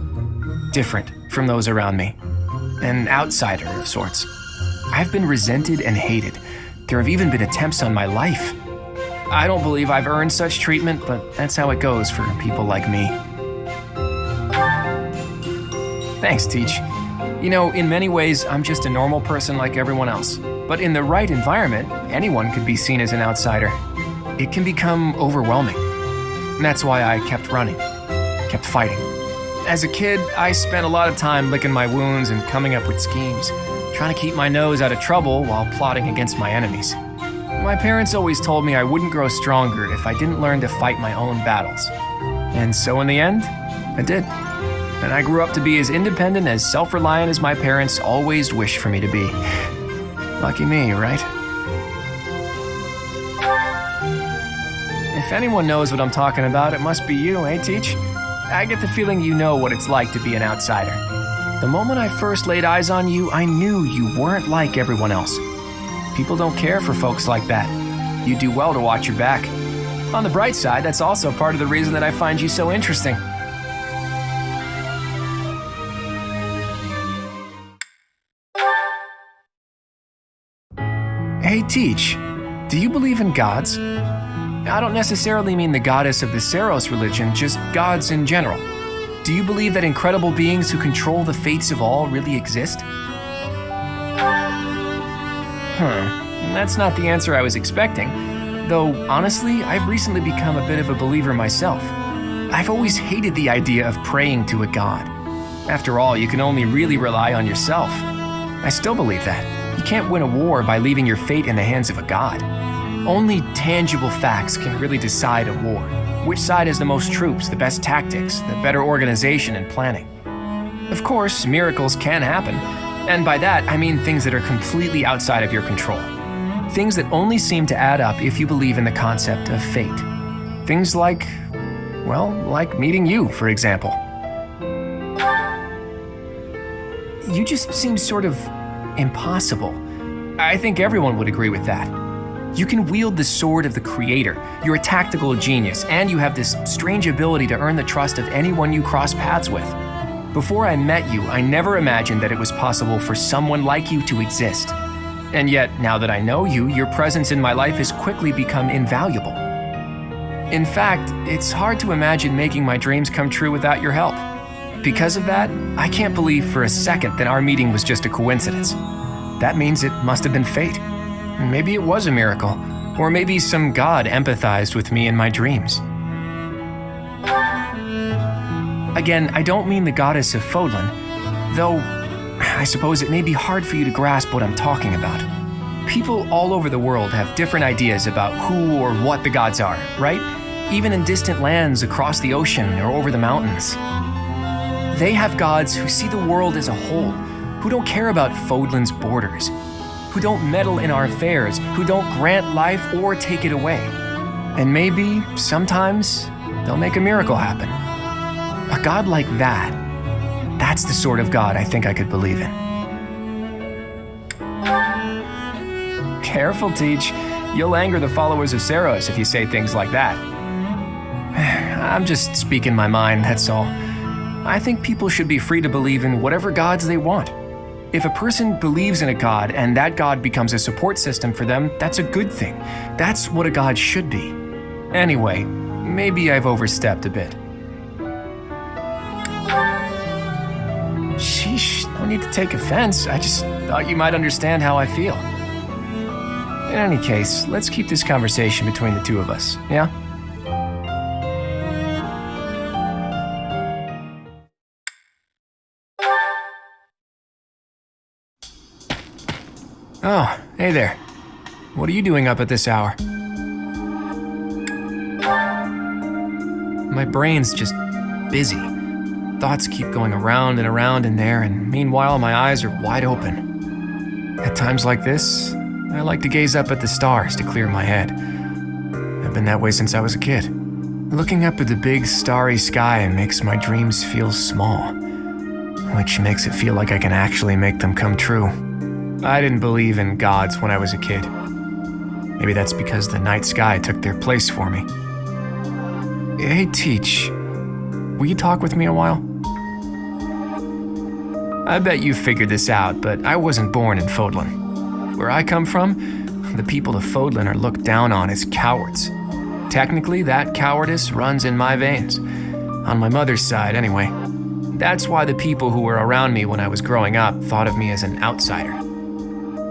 different from those around me. An outsider of sorts. I've been resented and hated. There have even been attempts on my life. I don't believe I've earned such treatment, but that's how it goes for people like me. Thanks, Teach. You know, in many ways, I'm just a normal person like everyone else. But in the right environment, anyone could be seen as an outsider. It can become overwhelming. And that's why I kept running, kept fighting. As a kid, I spent a lot of time licking my wounds and coming up with schemes, trying to keep my nose out of trouble while plotting against my enemies. My parents always told me I wouldn't grow stronger if I didn't learn to fight my own battles. And so in the end, I did. And I grew up to be as independent, as self-reliant as my parents always wished for me to be. Lucky me, right? If anyone knows what I'm talking about, it must be you, eh, Teach? I get the feeling you know what it's like to be an outsider. The moment I first laid eyes on you, I knew you weren't like everyone else. People don't care for folks like that. You do well to watch your back. On the bright side, that's also part of the reason that I find you so interesting. Hey, Teach, do you believe in gods? I don't necessarily mean the goddess of the Seros religion, just gods in general. Do you believe that incredible beings who control the fates of all really exist? That's not the answer I was expecting. Though, honestly, I've recently become a bit of a believer myself. I've always hated the idea of praying to a god. After all, you can only really rely on yourself. I still believe that. You can't win a war by leaving your fate in the hands of a god. Only tangible facts can really decide a war. Which side has the most troops, the best tactics, the better organization and planning. Of course, miracles can happen, and by that I mean things that are completely outside of your control. Things that only seem to add up if you believe in the concept of fate. Things like, well, like meeting you, for example. You just seem sort of impossible. I think everyone would agree with that. You can wield the sword of the Creator, you're a tactical genius, and you have this strange ability to earn the trust of anyone you cross paths with. Before I met you, I never imagined that it was possible for someone like you to exist. And yet, now that I know you, your presence in my life has quickly become invaluable. In fact, it's hard to imagine making my dreams come true without your help. Because of that, I can't believe for a second that our meeting was just a coincidence. That means it must have been fate. Maybe it was a miracle, or maybe some god empathized with me in my dreams. Again, I don't mean the goddess of Fodlan, though I suppose it may be hard for you to grasp what I'm talking about. People all over the world have different ideas about who or what the gods are, right? Even in distant lands across the ocean or over the mountains. They have gods who see the world as a whole, who don't care about Fodlan's borders, who don't meddle in our affairs, who don't grant life or take it away. And maybe, sometimes, they'll make a miracle happen. A god like that, that's the sort of god I think I could believe in. Careful, Teach. You'll anger the followers of Seros if you say things like that. I'm just speaking my mind, that's all. I think people should be free to believe in whatever gods they want. If a person believes in a god and that god becomes a support system for them, that's a good thing. That's what a god should be. Anyway, maybe I've overstepped a bit. Sheesh, no need to take offense. I just thought you might understand how I feel. In any case, let's keep this conversation between the two of us, yeah? Oh, hey there. What are you doing up at this hour? My brain's just busy. Thoughts keep going around and around in there, and meanwhile my eyes are wide open. At times like this, I like to gaze up at the stars to clear my head. I've been that way since I was a kid. Looking up at the big starry sky makes my dreams feel small, which makes it feel like I can actually make them come true. I didn't believe in gods when I was a kid. Maybe that's because the night sky took their place for me. Hey, Teach, will you talk with me a while? I bet you figured this out, but I wasn't born in Fodlan. Where I come from, the people of Fodlan are looked down on as cowards. Technically, that cowardice runs in my veins. On my mother's side, anyway. That's why the people who were around me when I was growing up thought of me as an outsider.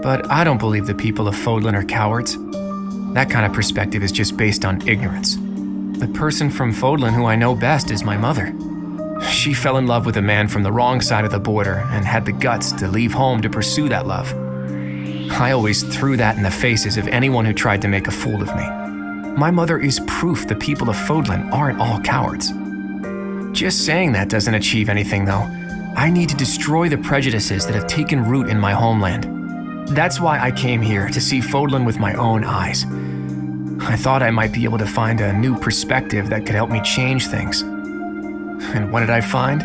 But I don't believe the people of Fodlan are cowards. That kind of perspective is just based on ignorance. The person from Fodlan who I know best is my mother. She fell in love with a man from the wrong side of the border and had the guts to leave home to pursue that love. I always threw that in the faces of anyone who tried to make a fool of me. My mother is proof the people of Fodlan aren't all cowards. Just saying that doesn't achieve anything, though. I need to destroy the prejudices that have taken root in my homeland. That's why I came here, to see Fodlan with my own eyes. I thought I might be able to find a new perspective that could help me change things. And what did I find?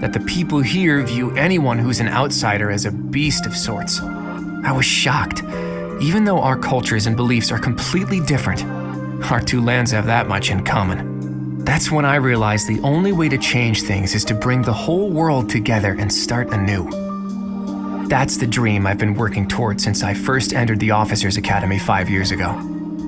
That the people here view anyone who's an outsider as a beast of sorts. I was shocked. Even though our cultures and beliefs are completely different, our two lands have that much in common. That's when I realized the only way to change things is to bring the whole world together and start anew. That's the dream I've been working toward since I first entered the Officers Academy 5 years ago.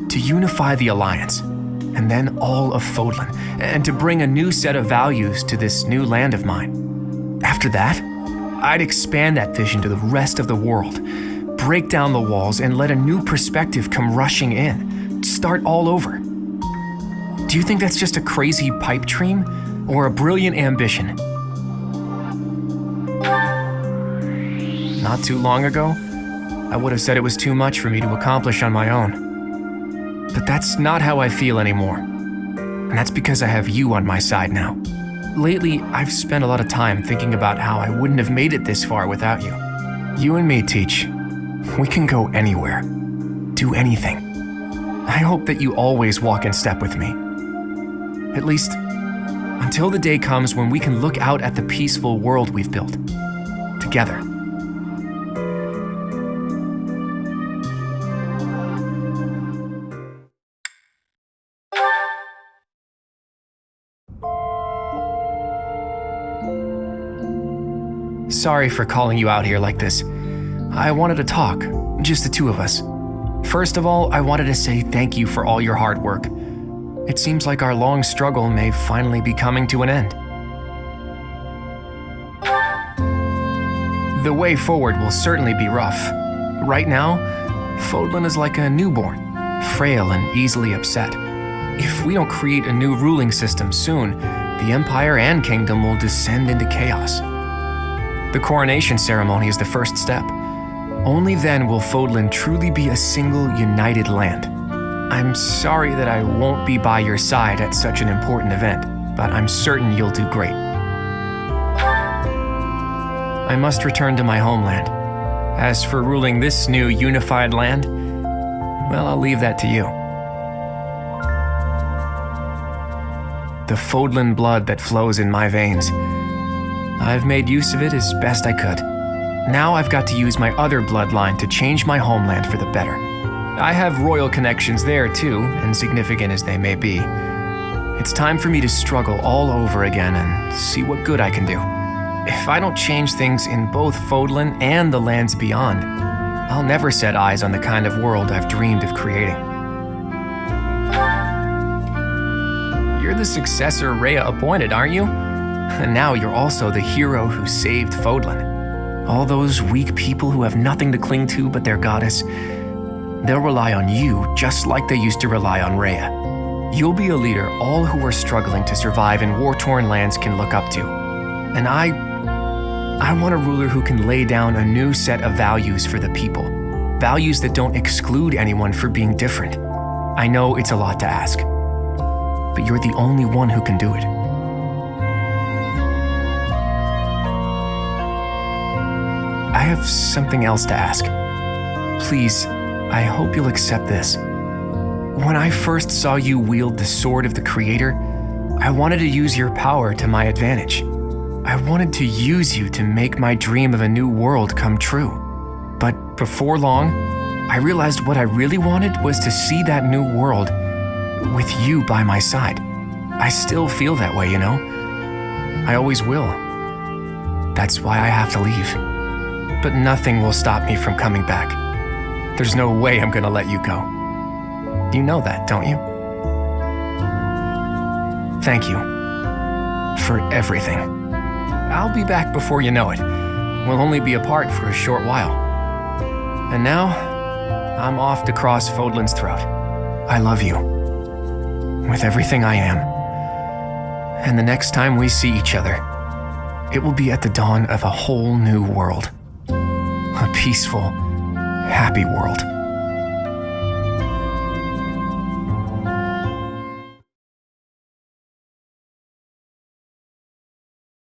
To unify the Alliance, and then all of Fodlan, and to bring a new set of values to this new land of mine. After that, I'd expand that vision to the rest of the world, break down the walls, and let a new perspective come rushing in, start all over. Do you think that's just a crazy pipe dream, or a brilliant ambition? Not too long ago, I would have said it was too much for me to accomplish on my own. But that's not how I feel anymore. And that's because I have you on my side now. Lately, I've spent a lot of time thinking about how I wouldn't have made it this far without you. You and me, Teach, we can go anywhere, do anything. I hope that you always walk in step with me. At least, until the day comes when we can look out at the peaceful world we've built, together. Sorry for calling you out here like this. I wanted to talk, just the two of us. First of all, I wanted to say thank you for all your hard work. It seems like our long struggle may finally be coming to an end. The way forward will certainly be rough. Right now, Fodlan is like a newborn, frail and easily upset. If we don't create a new ruling system soon, the Empire and Kingdom will descend into chaos. The coronation ceremony is the first step. Only then will Fodlan truly be a single, united land. I'm sorry that I won't be by your side at such an important event, but I'm certain you'll do great. I must return to my homeland. As for ruling this new unified land, well, I'll leave that to you. The Fodlan blood that flows in my veins. I've made use of it as best I could. Now I've got to use my other bloodline to change my homeland for the better. I have royal connections there too, insignificant as they may be. It's time for me to struggle all over again and see what good I can do. If I don't change things in both Fodlan and the lands beyond, I'll never set eyes on the kind of world I've dreamed of creating. You're the successor Rhea appointed, aren't you? And now you're also the hero who saved Fodlan. All those weak people who have nothing to cling to but their goddess, they'll rely on you just like they used to rely on Rhea. You'll be a leader all who are struggling to survive in war-torn lands can look up to. And I want a ruler who can lay down a new set of values for the people. Values that don't exclude anyone for being different. I know it's a lot to ask. but you're the only one who can do it. I have something else to ask. Please, I hope you'll accept this. When I first saw you wield the sword of the Creator, I wanted to use your power to my advantage. I wanted to use you to make my dream of a new world come true. But before long, I realized what I really wanted was to see that new world with you by my side. I still feel that way, you know? I always will. That's why I have to leave. But nothing will stop me from coming back. There's no way I'm gonna let you go. You know that, don't you? Thank you for everything. I'll be back before you know it. We'll only be apart for a short while. And now, I'm off to cross Fodlan's throat. I love you. With everything I am. And the next time we see each other, it will be at the dawn of a whole new world. A peaceful, happy world.